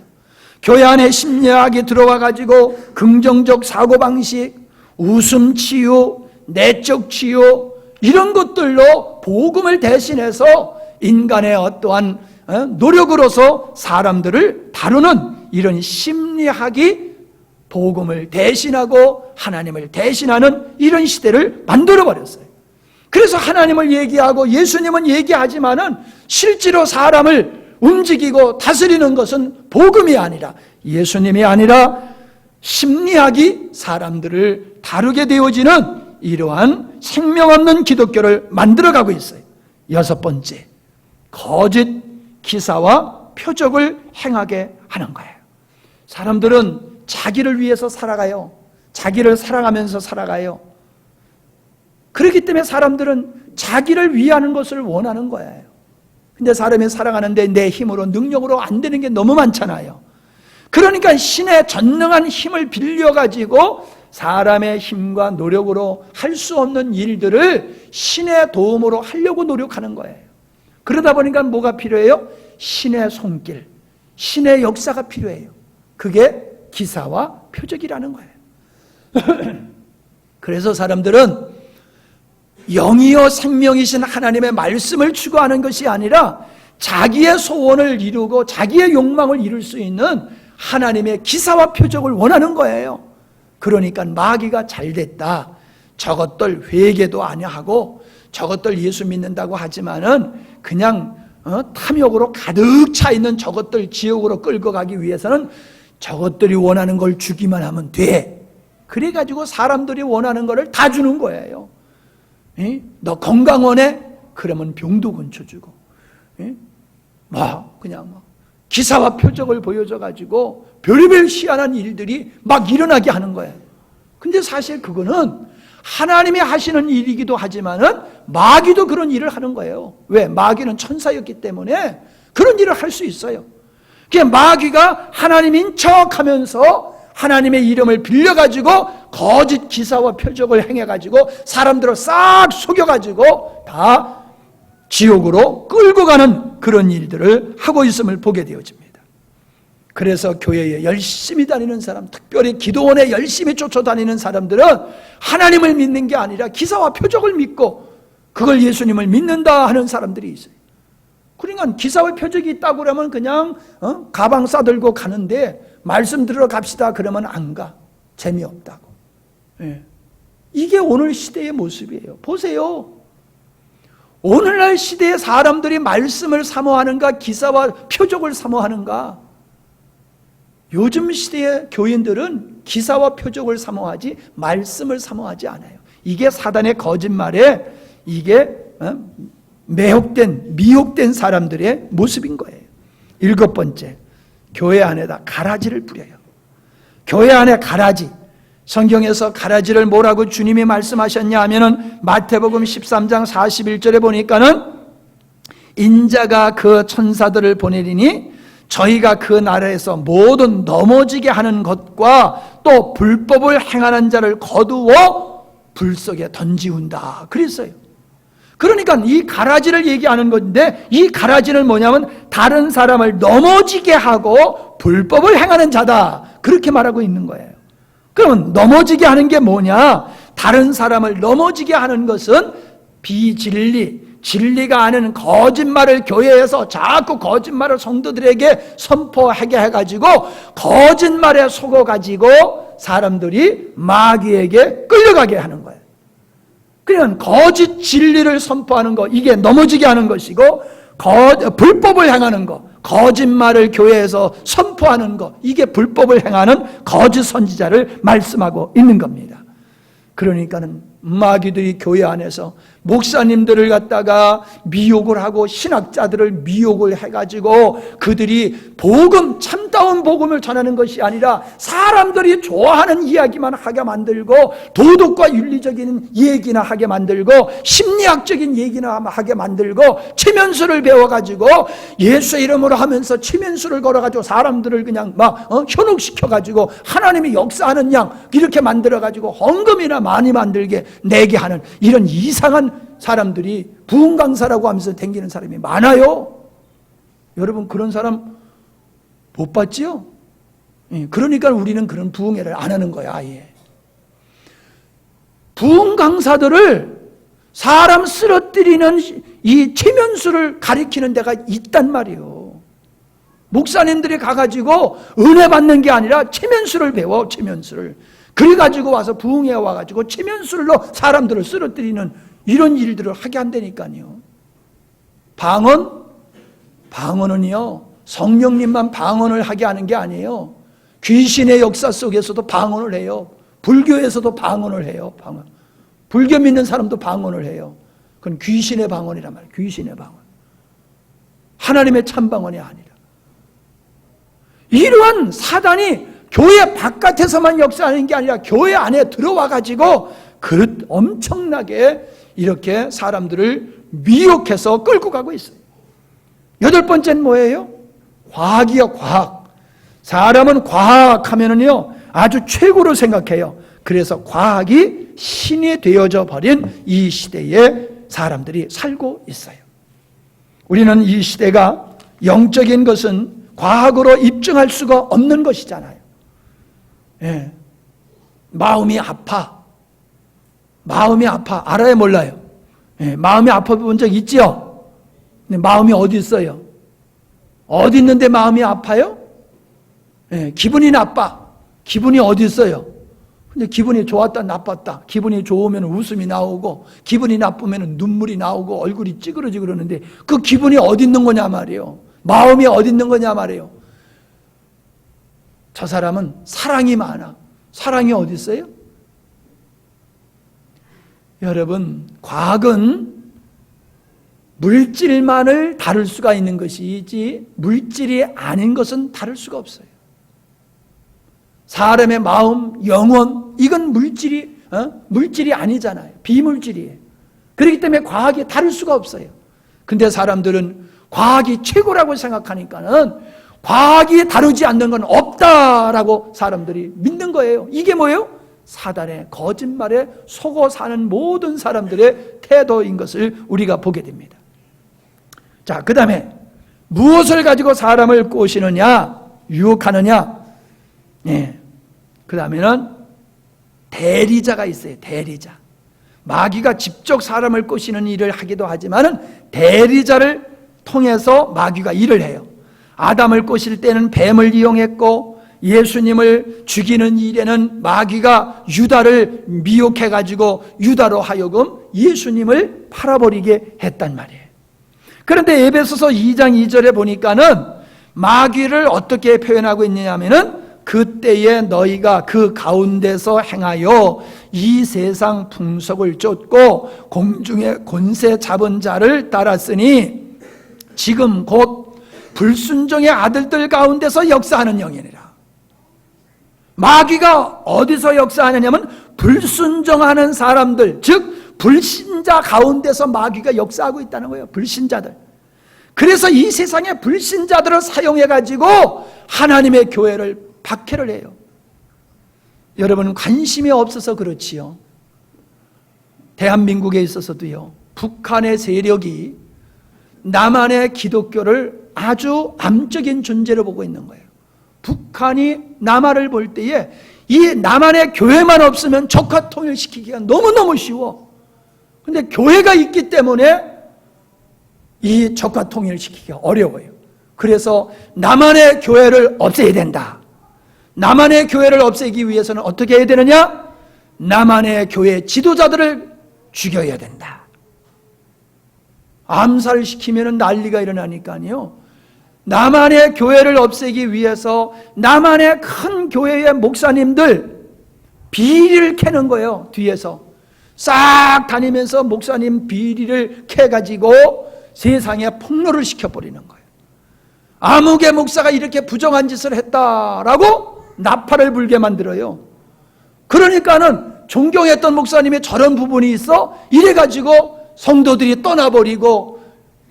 교회 안에 심리학이 들어와가지고 긍정적 사고방식, 웃음 치유, 내적 치유, 이런 것들로 복음을 대신해서 인간의 어떠한 노력으로서 사람들을 다루는 이런 심리학이 복음을 대신하고 하나님을 대신하는 이런 시대를 만들어버렸어요. 그래서 하나님을 얘기하고 예수님은 얘기하지만은 실제로 사람을 움직이고 다스리는 것은 복음이 아니라, 예수님이 아니라 심리학이 사람들을 다루게 되어지는 이러한 생명 없는 기독교를 만들어가고 있어요. 여섯 번째, 거짓 기사와 표적을 행하게 하는 거예요. 사람들은 자기를 위해서 살아가요. 자기를 사랑하면서 살아가요. 그렇기 때문에 사람들은 자기를 위하는 것을 원하는 거예요. 근데 사람이 살아가는데 내 힘으로 능력으로 안 되는 게 너무 많잖아요. 그러니까 신의 전능한 힘을 빌려가지고 사람의 힘과 노력으로 할 수 없는 일들을 신의 도움으로 하려고 노력하는 거예요. 그러다 보니까 뭐가 필요해요? 신의 손길, 신의 역사가 필요해요. 그게 기사와 표적이라는 거예요. 그래서 사람들은 영이요 생명이신 하나님의 말씀을 추구하는 것이 아니라 자기의 소원을 이루고 자기의 욕망을 이룰 수 있는 하나님의 기사와 표적을 원하는 거예요. 그러니까 마귀가 잘됐다, 저것들 회개도 아니하고 저것들 예수 믿는다고 하지만은 그냥 탐욕으로 가득 차 있는 저것들 지옥으로 끌고 가기 위해서는 저것들이 원하는 걸 주기만 하면 돼. 그래가지고 사람들이 원하는 거를 다 주는 거예요. 너 건강원해? 그러면 병도 건쳐주고, 그냥 기사와 표적을 보여줘가지고 별의별 희한한 일들이 막 일어나게 하는 거예요. 근데 사실 그거는 하나님이 하시는 일이기도 하지만은 마귀도 그런 일을 하는 거예요. 왜? 마귀는 천사였기 때문에 그런 일을 할 수 있어요. 그게 마귀가 하나님인 척하면서 하나님의 이름을 빌려가지고 거짓 기사와 표적을 행해가지고 사람들을 싹 속여가지고 다 지옥으로 끌고 가는 그런 일들을 하고 있음을 보게 되어집니다. 그래서 교회에 열심히 다니는 사람, 특별히 기도원에 열심히 쫓아다니는 사람들은 하나님을 믿는 게 아니라 기사와 표적을 믿고 그걸 예수님을 믿는다 하는 사람들이 있어요. 그러니까 기사와 표적이 있다고 그러면 그냥 가방 싸들고 가는데 말씀 들으러 갑시다 그러면 안 가. 재미없다고. 이게 오늘 시대의 모습이에요. 보세요. 오늘날 시대의 사람들이 말씀을 사모하는가 기사와 표적을 사모하는가? 요즘 시대의 교인들은 기사와 표적을 사모하지 말씀을 사모하지 않아요. 이게 사단의 거짓말에 이게 미혹된 사람들의 모습인 거예요. 7번째, 교회 안에다 가라지를 뿌려요. 교회 안에 가라지. 성경에서 가라지를 뭐라고 주님이 말씀하셨냐 하면은 마태복음 13장 41절에 보니까는 인자가 그 천사들을 보내리니 저희가 그 나라에서 모든 넘어지게 하는 것과 또 불법을 행하는 자를 거두어 불 속에 던지운다 그랬어요. 그러니까 이 가라지를 얘기하는 건데 이 가라지는 뭐냐면 다른 사람을 넘어지게 하고 불법을 행하는 자다 그렇게 말하고 있는 거예요. 그러면 넘어지게 하는 게 뭐냐? 다른 사람을 넘어지게 하는 것은 비진리, 진리가 아닌 거짓말을 교회에서 자꾸 거짓말을 성도들에게 선포하게 해가지고 거짓말에 속아가지고 사람들이 마귀에게 끌려가게 하는 거예요. 그러니까 거짓 진리를 선포하는 거, 이게 넘어지게 하는 것이고 불법을 행하는 거, 거짓말을 교회에서 선포하는 거, 이게 불법을 행하는 거짓 선지자를 말씀하고 있는 겁니다. 그러니까는 마귀들이 교회 안에서 목사님들을 갖다가 미혹을 하고 신학자들을 미혹을 해가지고 그들이 복음, 참다운 복음을 전하는 것이 아니라 사람들이 좋아하는 이야기만 하게 만들고 도덕과 윤리적인 얘기나 하게 만들고 심리학적인 얘기나 하게 만들고 체면수를 배워가지고 예수의 이름으로 하면서 체면수를 걸어가지고 사람들을 그냥 막 현혹시켜가지고 하나님이 역사하는 양 이렇게 만들어가지고 헌금이나 많이 만들게 내게 하는 이런 이상한 사람들이 부흥 강사라고 하면서 댕기는 사람이 많아요. 여러분 그런 사람 못 봤지요? 그러니까 우리는 그런 부흥회를 안 하는 거야. 아예. 부흥 강사들을 사람 쓰러뜨리는 이 체면수를 가리키는 데가 있단 말이에요. 목사님들이 가가지고 은혜 받는 게 아니라 체면수를 배워. 체면수를. 그래가지고 와서 부흥회 와가지고 체면술로 사람들을 쓰러뜨리는 이런 일들을 하게 한다니까요. 방언은요 성령님만 방언을 하게 하는 게 아니에요. 귀신의 역사 속에서도 방언을 해요. 불교에서도 방언을 해요. 방언. 불교 믿는 사람도 방언을 해요. 그건 귀신의 방언이란 말이에요. 귀신의 방언. 하나님의 참 방언이 아니라. 이러한 사단이 교회 바깥에서만 역사하는 게 아니라 교회 안에 들어와 가지고 그 엄청나게 이렇게 사람들을 미혹해서 끌고 가고 있어요. 여덟 번째는 뭐예요? 과학이요, 과학. 사람은 과학하면은요 아주 최고로 생각해요. 그래서 과학이 신이 되어져 버린 이 시대에 사람들이 살고 있어요. 우리는 이 시대가 영적인 것은 과학으로 입증할 수가 없는 것이잖아요. 예. 마음이 아파. 마음이 아파. 알아요, 몰라요? 예. 마음이 아파 본 적 있지요? 근데 마음이 어디 있어요? 어디 있는데 마음이 아파요? 예. 기분이 나빠. 기분이 어디 있어요? 근데 기분이 좋았다 나빴다. 기분이 좋으면 웃음이 나오고 기분이 나쁘면 눈물이 나오고 얼굴이 찌그러지고 그러는데 그 기분이 어디 있는 거냐 말이에요. 마음이 어디 있는 거냐 말이에요. 저 사람은 사랑이 많아. 사랑이 어디 있어요? 여러분, 과학은 물질만을 다룰 수가 있는 것이지 물질이 아닌 것은 다룰 수가 없어요. 사람의 마음, 영혼, 이건 물질이 아니잖아요. 비물질이에요. 그렇기 때문에 과학이 다룰 수가 없어요. 근데 사람들은 과학이 최고라고 생각하니까는 과학이 다루지 않는 건 없다라고 사람들이 믿는 거예요. 이게 뭐예요? 사단의 거짓말에 속어 사는 모든 사람들의 태도인 것을 우리가 보게 됩니다. 자, 그 다음에 무엇을 가지고 사람을 꼬시느냐, 유혹하느냐. 예. 그 다음에는 대리자가 있어요. 대리자. 마귀가 직접 사람을 꼬시는 일을 하기도 하지만은 대리자를 통해서 마귀가 일을 해요. 아담을 꼬실 때는 뱀을 이용했고 예수님을 죽이는 일에는 마귀가 유다를 미혹해가지고 유다로 하여금 예수님을 팔아버리게 했단 말이에요. 그런데 에베소서 2장 2절에 보니까는 마귀를 어떻게 표현하고 있느냐면은 그때에 너희가 그 가운데서 행하여 이 세상 풍속을 쫓고 공중의 권세 잡은 자를 따랐으니 지금 곧 불순종의 아들들 가운데서 역사하는 영이니라. 마귀가 어디서 역사하느냐면 불순종하는 사람들, 즉 불신자 가운데서 마귀가 역사하고 있다는 거예요. 불신자들. 그래서 이 세상의 불신자들을 사용해가지고 하나님의 교회를 박해를 해요. 여러분, 관심이 없어서 그렇지요. 대한민국에 있어서도요, 북한의 세력이 남한의 기독교를 아주 암적인 존재로 보고 있는 거예요. 북한이 남한을 볼 때에 이 남한의 교회만 없으면 적화 통일시키기가 너무너무 쉬워. 근데 교회가 있기 때문에 이 적화 통일시키기가 어려워요. 그래서 남한의 교회를 없애야 된다. 남한의 교회를 없애기 위해서는 어떻게 해야 되느냐? 남한의 교회 지도자들을 죽여야 된다. 암살시키면 난리가 일어나니까요. 남한의 교회를 없애기 위해서 남한의 큰 교회의 목사님들 비리를 캐는 거예요. 뒤에서 싹 다니면서 목사님 비리를 캐가지고 세상에 폭로를 시켜버리는 거예요. 아무개 목사가 이렇게 부정한 짓을 했다라고 나팔을 불게 만들어요. 그러니까는 존경했던 목사님이 저런 부분이 있어 이래가지고 성도들이 떠나버리고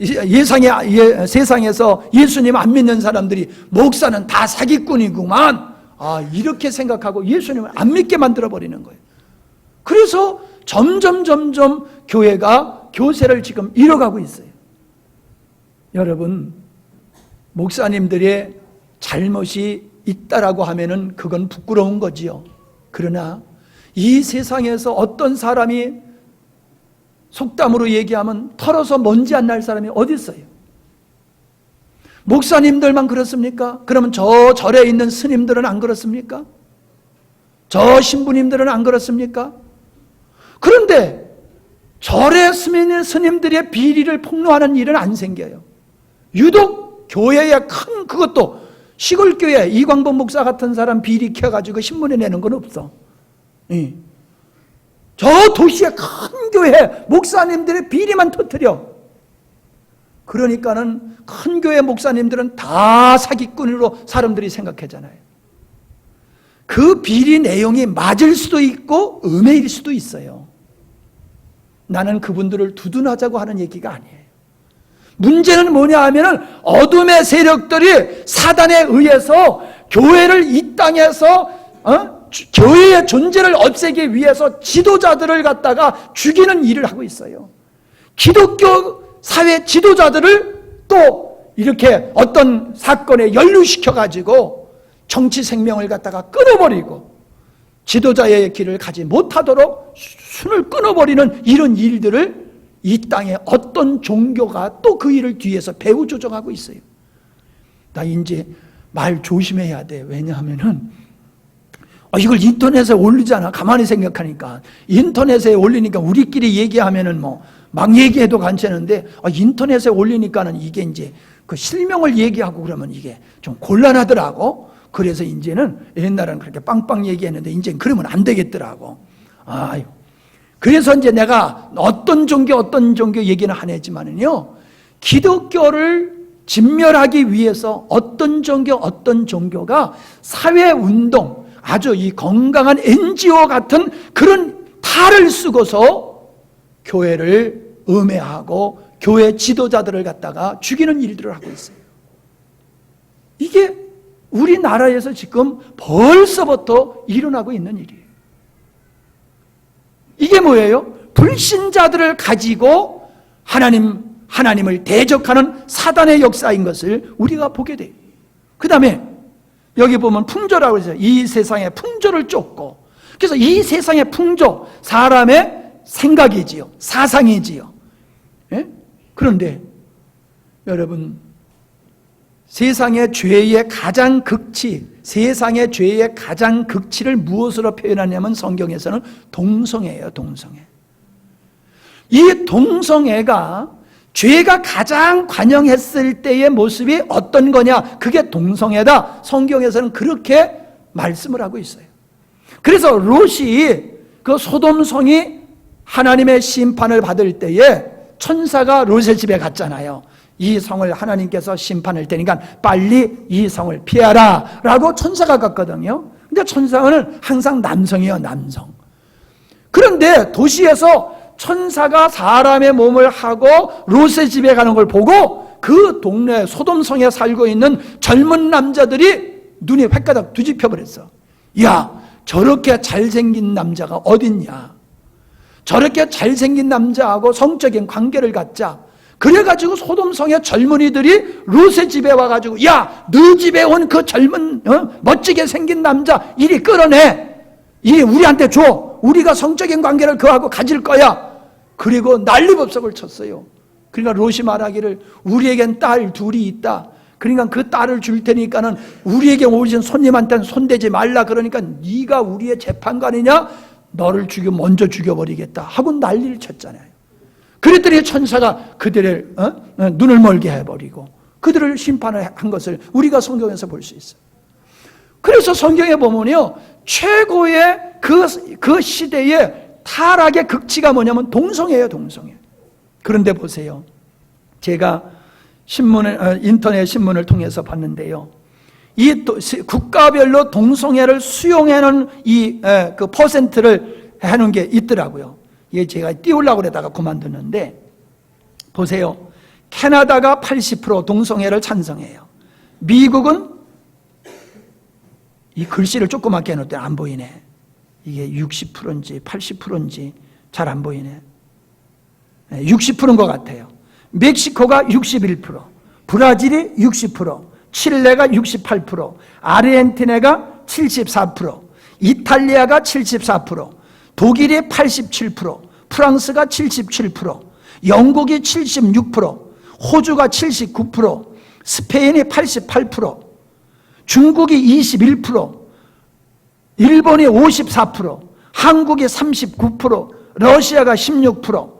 세상에서 예수님 안 믿는 사람들이 목사는 다 사기꾼이구만, 이렇게 생각하고 예수님을 안 믿게 만들어버리는 거예요. 그래서 점점 교회가 교세를 지금 잃어가고 있어요. 여러분, 목사님들의 잘못이 있다라고 하면은 그건 부끄러운 거지요. 그러나 이 세상에서 어떤 사람이 속담으로 얘기하면 털어서 먼지 안 날 사람이 어디 있어요? 목사님들만 그렇습니까? 그러면 저 절에 있는 스님들은 안 그렇습니까? 저 신부님들은 안 그렇습니까? 그런데 절에 스님들의 비리를 폭로하는 일은 안 생겨요. 유독 교회의 큰, 그것도 시골교회 이광범 목사 같은 사람 비리 켜가지고 신문에 내는 건 없어. 저 도시의 큰 교회 목사님들의 비리만 터뜨려. 그러니까는 큰 교회 목사님들은 다 사기꾼으로 사람들이 생각하잖아요. 그 비리 내용이 맞을 수도 있고 음해일 수도 있어요. 나는 그분들을 두둔하자고 하는 얘기가 아니에요. 문제는 뭐냐 하면은 어둠의 세력들이 사단에 의해서 교회를 이 땅에서 교회의 존재를 없애기 위해서 지도자들을 갖다가 죽이는 일을 하고 있어요. 기독교 사회 지도자들을 또 이렇게 어떤 사건에 연루시켜가지고 정치 생명을 갖다가 끊어버리고 지도자의 길을 가지 못하도록 순을 끊어버리는 이런 일들을 이 땅에 어떤 종교가 또 그 일을 뒤에서 배후 조정하고 있어요. 나 이제 말 조심해야 돼. 왜냐하면은 이걸 인터넷에 올리잖아. 가만히 생각하니까 인터넷에 올리니까 우리끼리 얘기하면은 뭐 막 얘기해도 괜찮은데 인터넷에 올리니까는 이게 이제 그 실명을 얘기하고 그러면 이게 좀 곤란하더라고. 그래서 이제는 옛날에는 그렇게 빵빵 얘기했는데 이제는 그러면 안 되겠더라고. 아유. 그래서 이제 내가 어떤 종교 얘기는 안 했지만은요, 기독교를 진멸하기 위해서 어떤 종교가 사회운동, 아주 이 건강한 NGO 같은 그런 탈을 쓰고서 교회를 음해하고 교회 지도자들을 갖다가 죽이는 일들을 하고 있어요. 이게 우리나라에서 지금 벌써부터 일어나고 있는 일이에요. 이게 뭐예요? 불신자들을 가지고 하나님을 대적하는 사단의 역사인 것을 우리가 보게 돼요. 그 다음에 여기 보면 풍조라고 해서 이 세상의 풍조를 쫓고, 그래서 이 세상의 풍조, 사람의 생각이지요, 사상이지요. 예? 그런데 여러분, 세상의 죄의 가장 극치, 세상의 죄의 가장 극치를 무엇으로 표현하냐면 성경에서는 동성애예요, 동성애. 이 동성애가 죄가 가장 관영했을 때의 모습이 어떤 거냐? 그게 동성애다. 성경에서는 그렇게 말씀을 하고 있어요. 그래서 롯이 그 소돔성이 하나님의 심판을 받을 때에 천사가 롯의 집에 갔잖아요. 이 성을 하나님께서 심판할 테니까 빨리 이 성을 피하라 라고 천사가 갔거든요. 근데 천사는 항상 남성이에요, 남성. 그런데 도시에서 천사가 사람의 몸을 하고 롯의 집에 가는 걸 보고 그 동네 소돔성에 살고 있는 젊은 남자들이 눈이 획가닥 뒤집혀 버렸어. 야, 저렇게 잘생긴 남자가 어딨냐? 저렇게 잘생긴 남자하고 성적인 관계를 갖자. 그래가지고 소돔성의 젊은이들이 롯의 집에 와가지고, 야, 너 집에 온 그 젊은 멋지게 생긴 남자 이리 끌어내. 이 우리한테 줘. 우리가 성적인 관계를 그하고 가질 거야. 그리고 난리법석을 쳤어요. 그러니까 롯이 말하기를 우리에겐 딸 둘이 있다. 그러니까 그 딸을 줄 테니까는 우리에게 오신 손님한테는 손대지 말라. 그러니까 네가 우리의 재판관이냐? 너를 먼저 죽여버리겠다 하고 난리를 쳤잖아요. 그랬더니 천사가 그들을 눈을 멀게 해버리고 그들을 심판을 한 것을 우리가 성경에서 볼 수 있어요. 그래서 성경에 보면요, 최고의 그 시대의 타락의 극치가 뭐냐면 동성애예요, 동성애. 그런데 보세요, 제가 인터넷 신문을 통해서 봤는데요, 이 국가별로 동성애를 수용하는 그 퍼센트를 해놓은 게 있더라고요. 이게 제가 띄우려고 그러다가 그만뒀는데, 보세요. 캐나다가 80% 동성애를 찬성해요. 미국은 이 글씨를 조그맣게 해놓을 안 보이네. 이게 60%인지 80%인지 잘 안 보이네. 60%인 것 같아요. 멕시코가 61%, 브라질이 60%, 칠레가 68%, 아르헨티나가 74%, 이탈리아가 74%, 독일이 87%, 프랑스가 77%, 영국이 76%, 호주가 79%, 스페인이 88%, 중국이 21%, 일본이 54%, 한국이 39%, 러시아가 16%,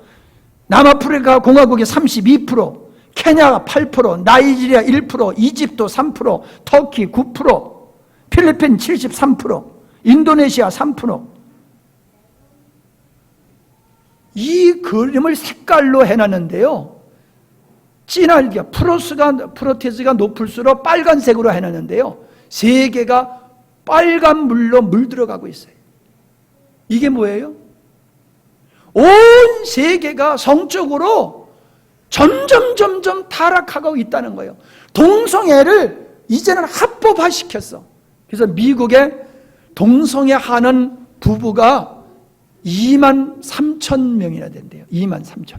남아프리카 공화국이 32%, 케냐가 8%, 나이지리아 1%, 이집트 3%, 터키 9%, 필리핀 73%, 인도네시아 3%. 이 그림을 색깔로 해놨는데요, 진알기가 프로테즈가 높을수록 빨간색으로 해놨는데요, 세 개가 빨간 물로 물들어가고 있어요. 이게 뭐예요? 온 세계가 성적으로 점점 타락하고 있다는 거예요. 동성애를 이제는 합법화시켰어. 그래서 미국에 동성애하는 부부가 23,000명이나 된대요. 23,000명.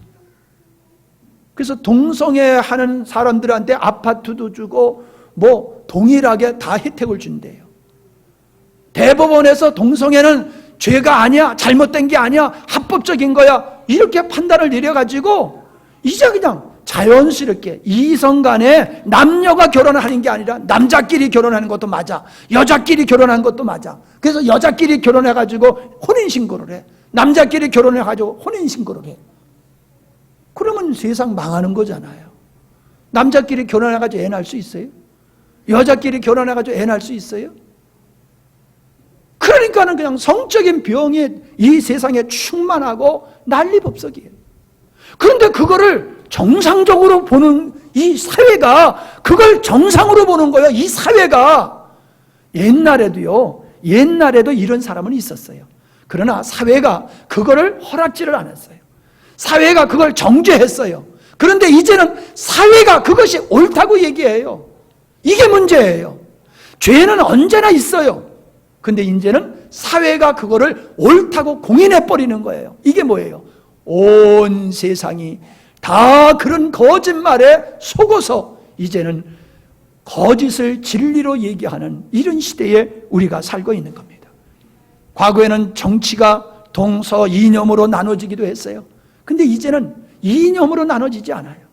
그래서 동성애하는 사람들한테 아파트도 주고 뭐 동일하게 다 혜택을 준대요. 대법원에서 동성애는 죄가 아니야, 잘못된 게 아니야, 합법적인 거야, 이렇게 판단을 내려가지고 이제 그냥 자연스럽게 이성 간에 남녀가 결혼하는 게 아니라 남자끼리 결혼하는 것도 맞아, 여자끼리 결혼하는 것도 맞아. 그래서 여자끼리 결혼해가지고 혼인신고를 해, 남자끼리 결혼해가지고 혼인신고를 해. 그러면 세상 망하는 거잖아요. 남자끼리 결혼해가지고 애 낳을 수 있어요? 여자끼리 결혼해가지고 애 낳을 수 있어요? 그러니까는 그냥 성적인 병이 이 세상에 충만하고 난리법석이에요. 그런데 그거를 정상적으로 보는 이 사회가 그걸 정상으로 보는 거예요. 이 사회가 옛날에도 이런 사람은 있었어요. 그러나 사회가 그거를 허락지를 않았어요. 사회가 그걸 정죄했어요. 그런데 이제는 사회가 그것이 옳다고 얘기해요. 이게 문제예요. 죄는 언제나 있어요. 근데 이제는 사회가 그거를 옳다고 공인해버리는 거예요. 이게 뭐예요? 온 세상이 다 그런 거짓말에 속어서 이제는 거짓을 진리로 얘기하는 이런 시대에 우리가 살고 있는 겁니다. 과거에는 정치가 동서 이념으로 나눠지기도 했어요. 근데 이제는 이념으로 나눠지지 않아요.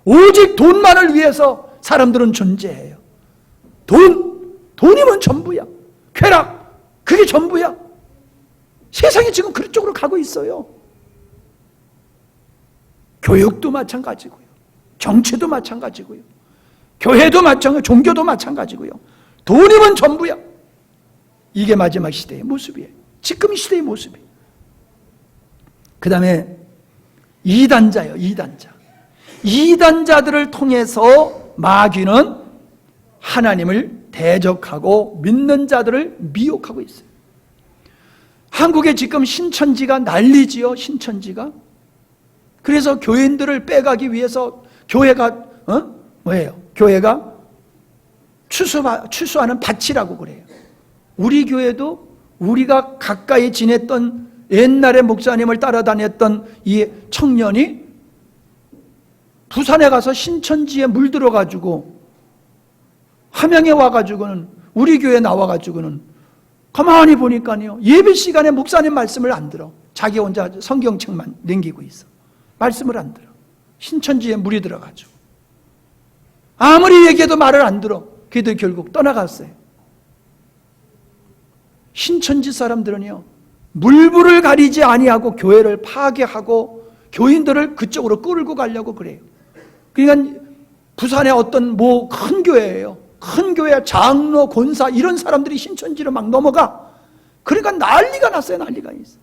오직 돈만을 위해서 사람들은 존재해요. 돈이면 전부야. 쾌락, 그게 전부야. 세상이 지금 그쪽으로 가고 있어요. 교육도 마찬가지고요. 정치도 마찬가지고요. 교회도 마찬가지고 종교도 마찬가지고요. 돈이면 전부야. 이게 마지막 시대의 모습이에요. 지금 시대의 모습이에요. 그 다음에 이단자예요. 이단자들을 통해서 마귀는 하나님을 대적하고 믿는 자들을 미혹하고 있어요. 한국에 지금 신천지가 난리지요. 신천지가. 그래서 교인들을 빼가기 위해서 교회가 교회가 추수하는 밭이라고 그래요. 우리 교회도 우리가 가까이 지냈던 옛날에 목사님을 따라다녔던 이 청년이 부산에 가서 신천지에 물들어가지고 함양에 와가지고는 우리 교회에 나와가지고는 가만히 보니까요 예배 시간에 목사님 말씀을 안 들어. 자기 혼자 성경책만 넘기고 있어. 말씀을 안 들어. 신천지에 물이 들어가지고 아무리 얘기해도 말을 안 들어. 그들 결국 떠나갔어요. 신천지 사람들은요 물불을 가리지 아니하고 교회를 파괴하고 교인들을 그쪽으로 끌고 가려고 그래요. 그러니까 부산에 어떤 큰 교회예요. 큰 교회 장로, 권사 이런 사람들이 신천지로 막 넘어가. 그러니까 난리가 났어요. 난리가 있어.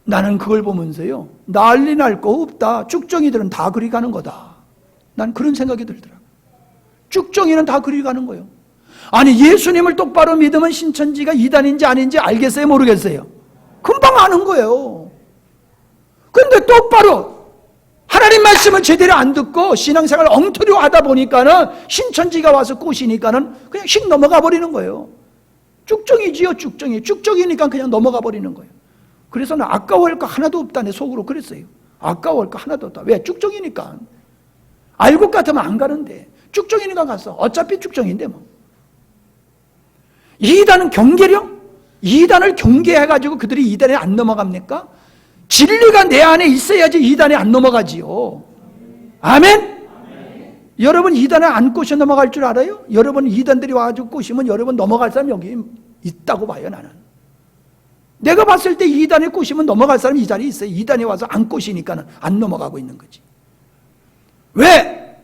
나는 그걸 보면서요 난리 날 거 없다. 쭉정이들은 다 그리 가는 거다. 난 그런 생각이 들더라고요. 쭉정이는 다 그리 가는 거예요. 아니 예수님을 똑바로 믿으면 신천지가 이단인지 아닌지 알겠어요? 모르겠어요? 금방 아는 거예요. 그런데 똑바로 하나님 말씀을 제대로 안 듣고 신앙생활 엉터리로 하다 보니까는 신천지가 와서 꼬시니까는 그냥 휙 넘어가 버리는 거예요. 쭉정이지요. 쭉정이니까 그냥 넘어가 버리는 거예요. 그래서 는 아까워할 거 하나도 없다. 내 속으로 그랬어요. 아까워할 거 하나도 없다. 왜? 쭉정이니까. 알고 같으면 안 가는데 쭉정이니까 갔어. 어차피 쭉정인데 뭐. 이단은 경계령? 이단을 경계해가지고 그들이 이단에 안 넘어갑니까? 진리가 내 안에 있어야지 이단에 안 넘어가지요. 아멘? 여러분 이단에 안 꼬셔 넘어갈 줄 알아요? 여러분 이단들이 와가지고 꼬시면 여러분 넘어갈 사람 여기 있다고 봐요. 나는 내가 봤을 때 이단에 꼬시면 넘어갈 사람 이 자리에 있어요. 이단에 와서 안 꼬시니까 안 넘어가고 있는 거지. 왜?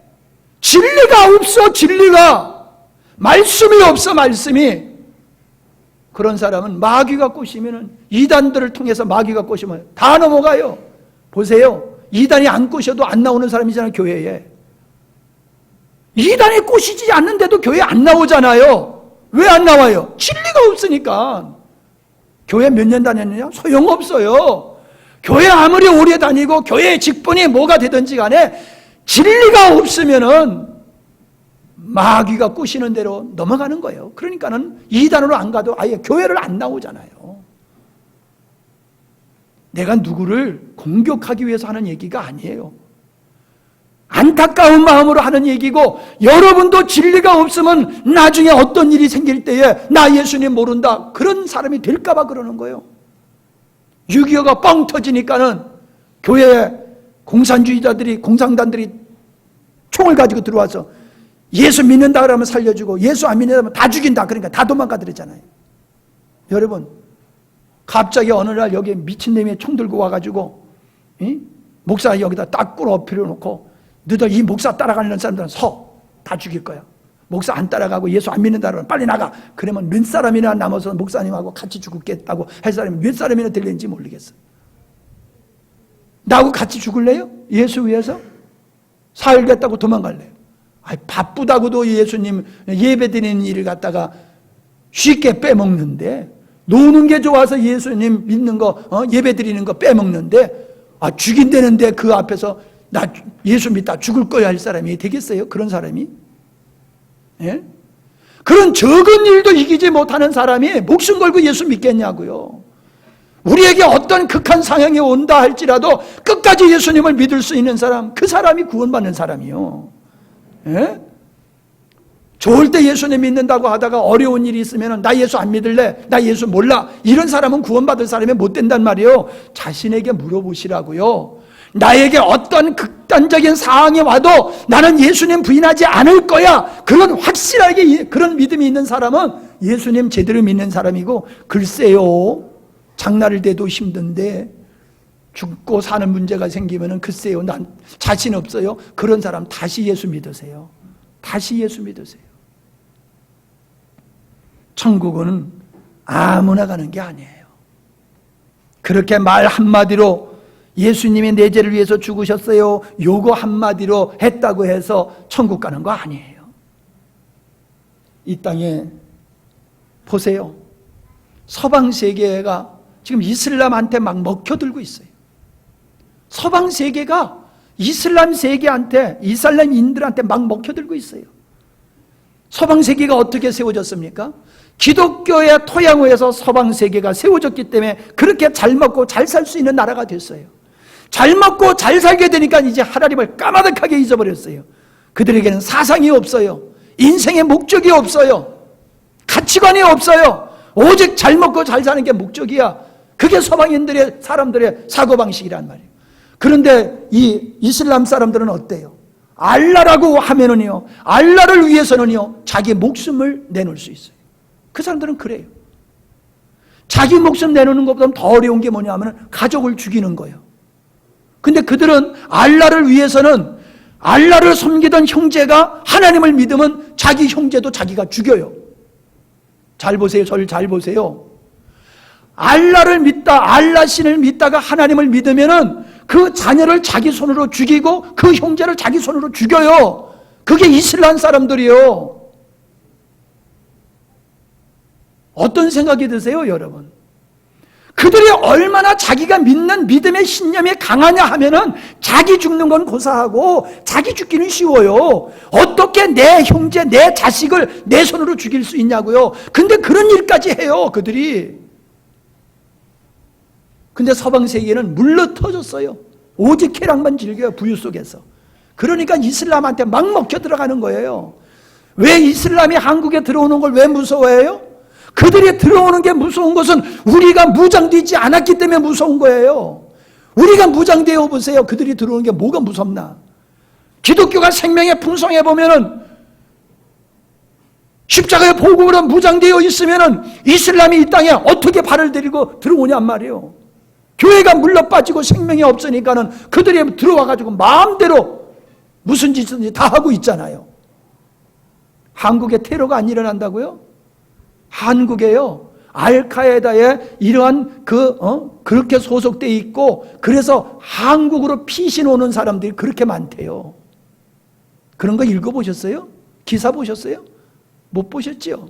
진리가 없어. 진리가 말씀이 없어. 말씀이. 그런 사람은 마귀가 꼬시면은 이단들을 통해서 마귀가 꼬시면 다 넘어가요. 보세요. 이단이 안 꼬셔도 안 나오는 사람이잖아요. 교회에. 이단이 꼬시지 않는데도 교회에 안 나오잖아요. 왜 안 나와요? 진리가 없으니까. 교회 몇 년 다녔느냐? 소용없어요. 교회 아무리 오래 다니고 교회의 직분이 뭐가 되든지 간에 진리가 없으면은 마귀가 꾸시는 대로 넘어가는 거예요. 그러니까는 이단으로 안 가도 아예 교회를 안 나오잖아요. 내가 누구를 공격하기 위해서 하는 얘기가 아니에요. 안타까운 마음으로 하는 얘기고, 여러분도 진리가 없으면 나중에 어떤 일이 생길 때에 나 예수님 모른다 그런 사람이 될까 봐 그러는 거예요. 6.25가 뻥 터지니까는 교회에 공산주의자들이, 공산당들이 총을 가지고 들어와서 예수 믿는다 그러면 살려주고 예수 안 믿는다 그러면 다 죽인다, 그러니까 다 도망가 그러잖아요. 여러분, 갑자기 어느 날 여기 미친놈이 총 들고 와가지고 목사 여기다 딱 꿇어 엎드려 놓고 너희들 이 목사 따라가는 사람들은 다 죽일 거야. 목사 안 따라가고 예수 안 믿는다 그러면 빨리 나가. 그러면 몇 사람이나 남아서 목사님하고 같이 죽겠다고 할 사람이 몇 사람이나 될는지 모르겠어. 나하고 같이 죽을래요? 예수 위해서? 살겠다고 도망갈래요? 바쁘다고도 예수님 예배 드리는 일을 갖다가 쉽게 빼먹는데, 노는 게 좋아서 예수님 믿는 거 예배 드리는 거 빼먹는데, 죽인다는데 그 앞에서 나 예수 믿다 죽을 거야 할 사람이 되겠어요? 그런 사람이? 예? 그런 적은 일도 이기지 못하는 사람이 목숨 걸고 예수 믿겠냐고요. 우리에게 어떤 극한 상황이 온다 할지라도 끝까지 예수님을 믿을 수 있는 사람, 그 사람이 구원받는 사람이요. 예? 좋을 때 예수님 믿는다고 하다가 어려운 일이 있으면 나 예수 안 믿을래, 나 예수 몰라, 이런 사람은 구원받을 사람이 못 된단 말이에요. 자신에게 물어보시라고요. 나에게 어떤 극단적인 상황이 와도 나는 예수님 부인하지 않을 거야, 그런 확실하게 그런 믿음이 있는 사람은 예수님 제대로 믿는 사람이고, 글쎄요, 장날을 대도 힘든데 죽고 사는 문제가 생기면 글쎄요, 난 자신 없어요. 그런 사람 다시 예수 믿으세요. 다시 예수 믿으세요. 천국은 아무나 가는 게 아니에요. 그렇게 말 한마디로 예수님이 내 죄를 위해서 죽으셨어요, 요거 한마디로 했다고 해서 천국 가는 거 아니에요. 이 땅에 보세요. 서방 세계가 지금 이슬람한테 막 먹혀들고 있어요. 서방 세계가 이슬람 세계한테, 이슬람인들한테 막 먹혀들고 있어요. 서방 세계가 어떻게 세워졌습니까? 기독교의 토양위에서 서방 세계가 세워졌기 때문에 그렇게 잘 먹고 잘 살 수 있는 나라가 됐어요. 잘 먹고 잘 살게 되니까 이제 하나님을 까마득하게 잊어버렸어요. 그들에게는 사상이 없어요. 인생의 목적이 없어요. 가치관이 없어요. 오직 잘 먹고 잘 사는 게 목적이야. 그게 서방인들의, 사람들의 사고방식이란 말이에요. 그런데 이 이슬람 사람들은 어때요? 알라라고 하면은요, 알라를 위해서는요, 자기 목숨을 내놓을 수 있어요. 그 사람들은 그래요. 자기 목숨 내놓는 것보다 더 어려운 게 뭐냐면 가족을 죽이는 거예요. 근데 그들은 알라를 위해서는, 알라를 섬기던 형제가 하나님을 믿으면 자기 형제도 자기가 죽여요. 잘 보세요. 저를 잘 보세요. 알라를 믿다, 알라 신을 믿다가 하나님을 믿으면은 그 자녀를 자기 손으로 죽이고 그 형제를 자기 손으로 죽여요. 그게 이슬람 사람들이요. 어떤 생각이 드세요, 여러분? 그들이 얼마나 자기가 믿는 믿음의 신념이 강하냐 하면은 자기 죽는 건 고사하고 자기 죽기는 쉬워요. 어떻게 내 형제, 내 자식을 내 손으로 죽일 수 있냐고요. 근데 그런 일까지 해요, 그들이. 근데 서방 세계는 물러 터졌어요. 오직 쾌락만 즐겨요, 부유 속에서. 그러니까 이슬람한테 막 먹혀 들어가는 거예요. 왜 이슬람이 한국에 들어오는 걸 왜 무서워해요? 그들이 들어오는 게 무서운 것은 우리가 무장되지 않았기 때문에 무서운 거예요. 우리가 무장되어 보세요. 그들이 들어오는 게 뭐가 무섭나? 기독교가 생명의 풍성해 보면은, 십자가의 복음으로 무장되어 있으면은 이슬람이 이 땅에 어떻게 발을 들이고 들어오냔 말이에요. 교회가 물러 빠지고 생명이 없으니까는 그들이 들어와가지고 마음대로 무슨 짓이든지 다 하고 있잖아요. 한국에 테러가 안 일어난다고요? 한국에요, 알카에다에 이러한 그렇게 소속되어 있고, 그래서 한국으로 피신 오는 사람들이 그렇게 많대요. 그런 거 읽어보셨어요? 기사 보셨어요? 못 보셨지요?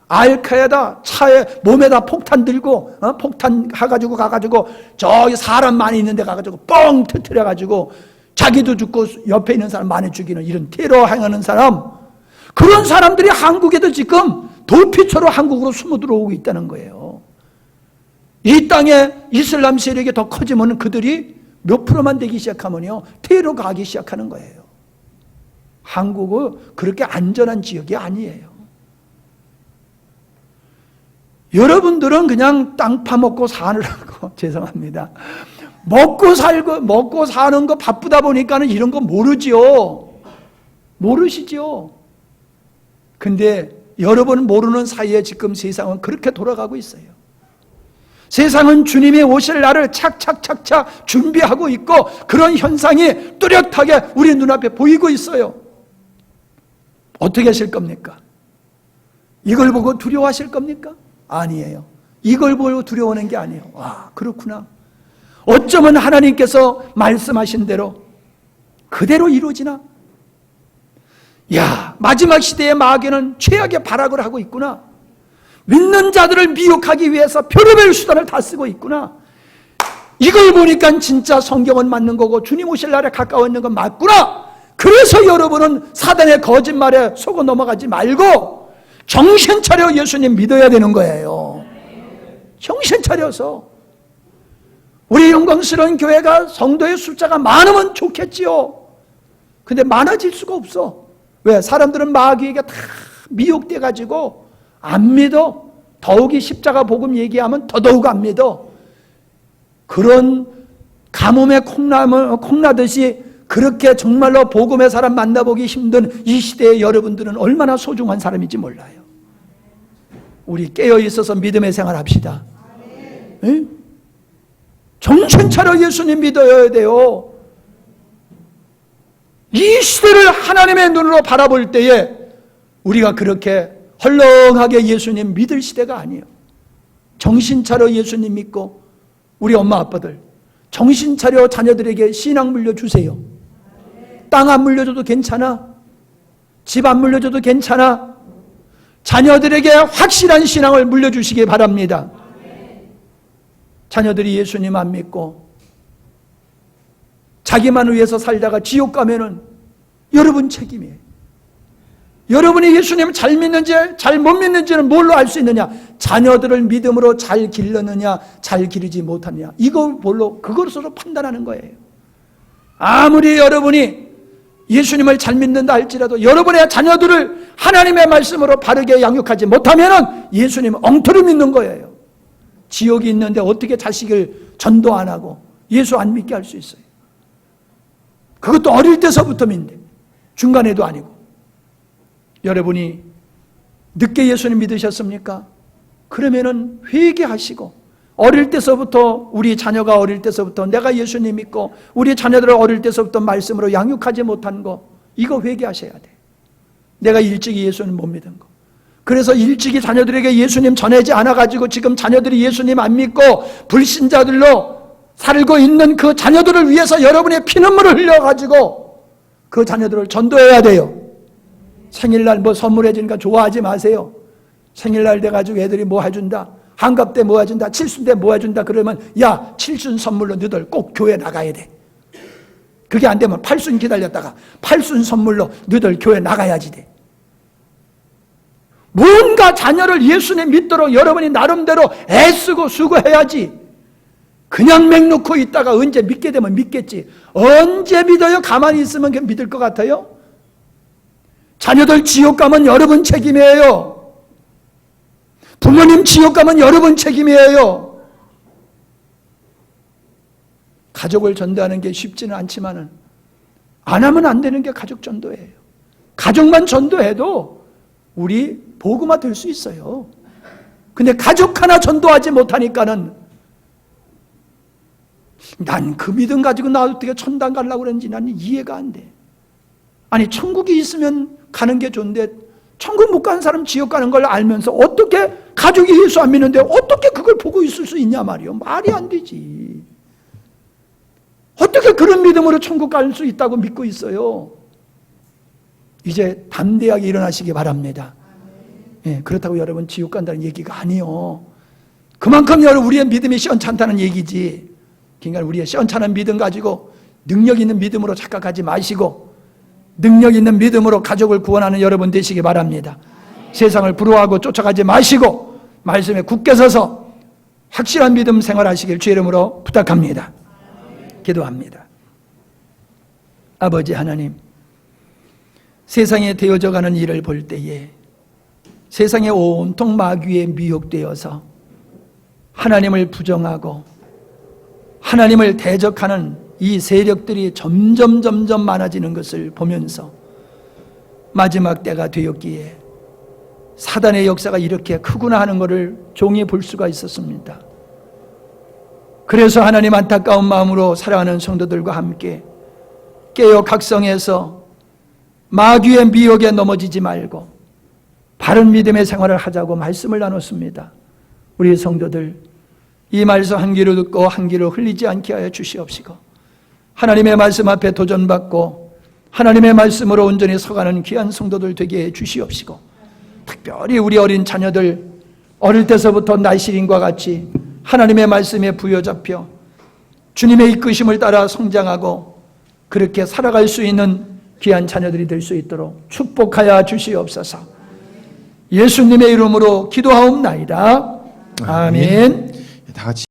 알카에다 차에 몸에다 폭탄 들고 폭탄 가가지고 저기 사람 많이 있는 데 가가지고 뻥 터뜨려가지고 자기도 죽고 옆에 있는 사람 많이 죽이는 이런 테러 행하는 사람, 그런 사람들이 한국에도 지금 도피처로 한국으로 숨어 들어오고 있다는 거예요. 이 땅에 이슬람 세력이 더 커지면 그들이 몇 프로만 되기 시작하면요 테러 가기 시작하는 거예요. 한국은 그렇게 안전한 지역이 아니에요. 여러분들은 그냥 땅 파먹고 사느라고 죄송합니다. 먹고 사는 거 바쁘다 보니까는 이런 거 모르지요. 모르시죠. 근데 여러분 모르는 사이에 지금 세상은 그렇게 돌아가고 있어요. 세상은 주님이 오실 날을 착착착착 준비하고 있고 그런 현상이 뚜렷하게 우리 눈앞에 보이고 있어요. 어떻게 하실 겁니까? 이걸 보고 두려워하실 겁니까? 아니에요. 이걸 보고 두려워하는 게 아니에요. 와, 그렇구나. 어쩌면 하나님께서 말씀하신 대로 그대로 이루어지나? 야, 마지막 시대의 마귀는 최악의 발악을 하고 있구나. 믿는 자들을 미혹하기 위해서 별의별 수단을 다 쓰고 있구나. 이걸 보니까 진짜 성경은 맞는 거고 주님 오실 날에 가까워 있는 건 맞구나. 그래서 여러분은 사단의 거짓말에 속아 넘어가지 말고 정신 차려 예수님 믿어야 되는 거예요. 정신 차려서. 우리 영광스러운 교회가 성도의 숫자가 많으면 좋겠지요. 근데 많아질 수가 없어. 왜? 사람들은 마귀에게 다 미혹돼 가지고 안 믿어. 더욱이 십자가 복음 얘기하면 더더욱 안 믿어. 그런 가뭄에 콩나듯이 그렇게 정말로 복음의 사람 만나보기 힘든 이 시대에 여러분들은 얼마나 소중한 사람인지 몰라요. 우리 깨어 있어서 믿음의 생활 합시다. 네? 정신 차려 예수님 믿어야 돼요. 이 시대를 하나님의 눈으로 바라볼 때에 우리가 그렇게 헐렁하게 예수님 믿을 시대가 아니에요. 정신 차려 예수님 믿고 우리 엄마 아빠들 정신 차려 자녀들에게 신앙 물려주세요. 땅 안 물려줘도 괜찮아. 집 안 물려줘도 괜찮아. 자녀들에게 확실한 신앙을 물려주시기 바랍니다. 자녀들이 예수님 안 믿고 자기만 위해서 살다가 지옥 가면은 여러분 책임이에요. 여러분이 예수님을 잘 믿는지 잘 못 믿는지는 뭘로 알 수 있느냐? 자녀들을 믿음으로 잘 길렀느냐 잘 기르지 못하느냐, 그것으로 판단하는 거예요. 아무리 여러분이 예수님을 잘 믿는다 할지라도 여러분의 자녀들을 하나님의 말씀으로 바르게 양육하지 못하면 예수님 엉터리 믿는 거예요. 지옥이 있는데 어떻게 자식을 전도 안 하고 예수 안 믿게 할 수 있어요? 그것도 어릴 때서부터 믿는데 중간에도 아니고. 여러분이 늦게 예수님 믿으셨습니까? 그러면은 회개하시고 어릴 때서부터 우리 자녀가 어릴 때서부터 내가 예수님 믿고 우리 자녀들을 어릴 때서부터 말씀으로 양육하지 못한 거 이거 회개하셔야 돼. 내가 일찍이 예수님 못 믿은 거. 그래서 일찍이 자녀들에게 예수님 전하지 않아가지고 지금 자녀들이 예수님 안 믿고 불신자들로 살고 있는 그 자녀들을 위해서 여러분의 피눈물을 흘려가지고 그 자녀들을 전도해야 돼요. 생일날 뭐 선물해 주니까 좋아하지 마세요. 생일날 돼가지고 애들이 뭐 해준다, 한갑 때 뭐 해준다, 칠순 때 뭐 해준다 그러면 야 칠순 선물로 너희들 꼭 교회 나가야 돼. 그게 안 되면 팔순 기다렸다가 팔순 선물로 너희들 교회 나가야지 돼. 뭔가 자녀를 예수님 믿도록 여러분이 나름대로 애쓰고 수고해야지. 그냥 맹놓고 있다가 언제 믿게 되면 믿겠지. 언제 믿어요? 가만히 있으면 믿을 것 같아요? 자녀들 지옥 가면 여러분 책임이에요. 부모님 지옥 가면 여러분 책임이에요. 가족을 전도하는 게 쉽지는 않지만은 안 하면 안 되는 게 가족 전도예요. 가족만 전도해도 우리 복음화 될 수 있어요. 근데 가족 하나 전도하지 못하니까는 난 그 믿음 가지고 나 어떻게 천당 가려고 그러는지 나는 이해가 안 돼. 아니 천국이 있으면 가는 게 좋은데 천국 못 가는 사람 지옥 가는 걸 알면서 어떻게 가족이 예수 안 믿는데 어떻게 그걸 보고 있을 수 있냐 말이요. 말이 안 되지. 어떻게 그런 믿음으로 천국 갈 수 있다고 믿고 있어요. 이제 담대하게 일어나시기 바랍니다. 예, 그렇다고 여러분 지옥 간다는 얘기가 아니요. 그만큼 여러분 우리의 믿음이 시원찮다는 얘기지. 그러니까 우리의 시원찮은 믿음 가지고 능력 있는 믿음으로 착각하지 마시고 능력 있는 믿음으로 가족을 구원하는 여러분 되시기 바랍니다. 세상을 부러워하고 쫓아가지 마시고 말씀에 굳게 서서 확실한 믿음 생활하시길 주의 이름으로 부탁합니다. 기도합니다. 아버지 하나님, 세상에 되어져가는 일을 볼 때에 세상에 온통 마귀에 미혹되어서 하나님을 부정하고 하나님을 대적하는 이 세력들이 점점 많아지는 것을 보면서 마지막 때가 되었기에 사단의 역사가 이렇게 크구나 하는 것을 종이 볼 수가 있었습니다. 그래서 하나님 안타까운 마음으로 사랑하는 성도들과 함께 깨어 각성해서 마귀의 미혹에 넘어지지 말고 바른 믿음의 생활을 하자고 말씀을 나눴습니다. 우리 성도들 이 말씀 한 귀로 듣고 한 귀로 흘리지 않게 하여 주시옵시고 하나님의 말씀 앞에 도전받고 하나님의 말씀으로 온전히 서가는 귀한 성도들 되게 해 주시옵시고 특별히 우리 어린 자녀들 어릴 때서부터 날씨린과 같이 하나님의 말씀에 부여잡혀 주님의 이끄심을 따라 성장하고 그렇게 살아갈 수 있는 귀한 자녀들이 될 수 있도록 축복하여 주시옵소서. 예수님의 이름으로 기도하옵나이다. 아멘. 다 같이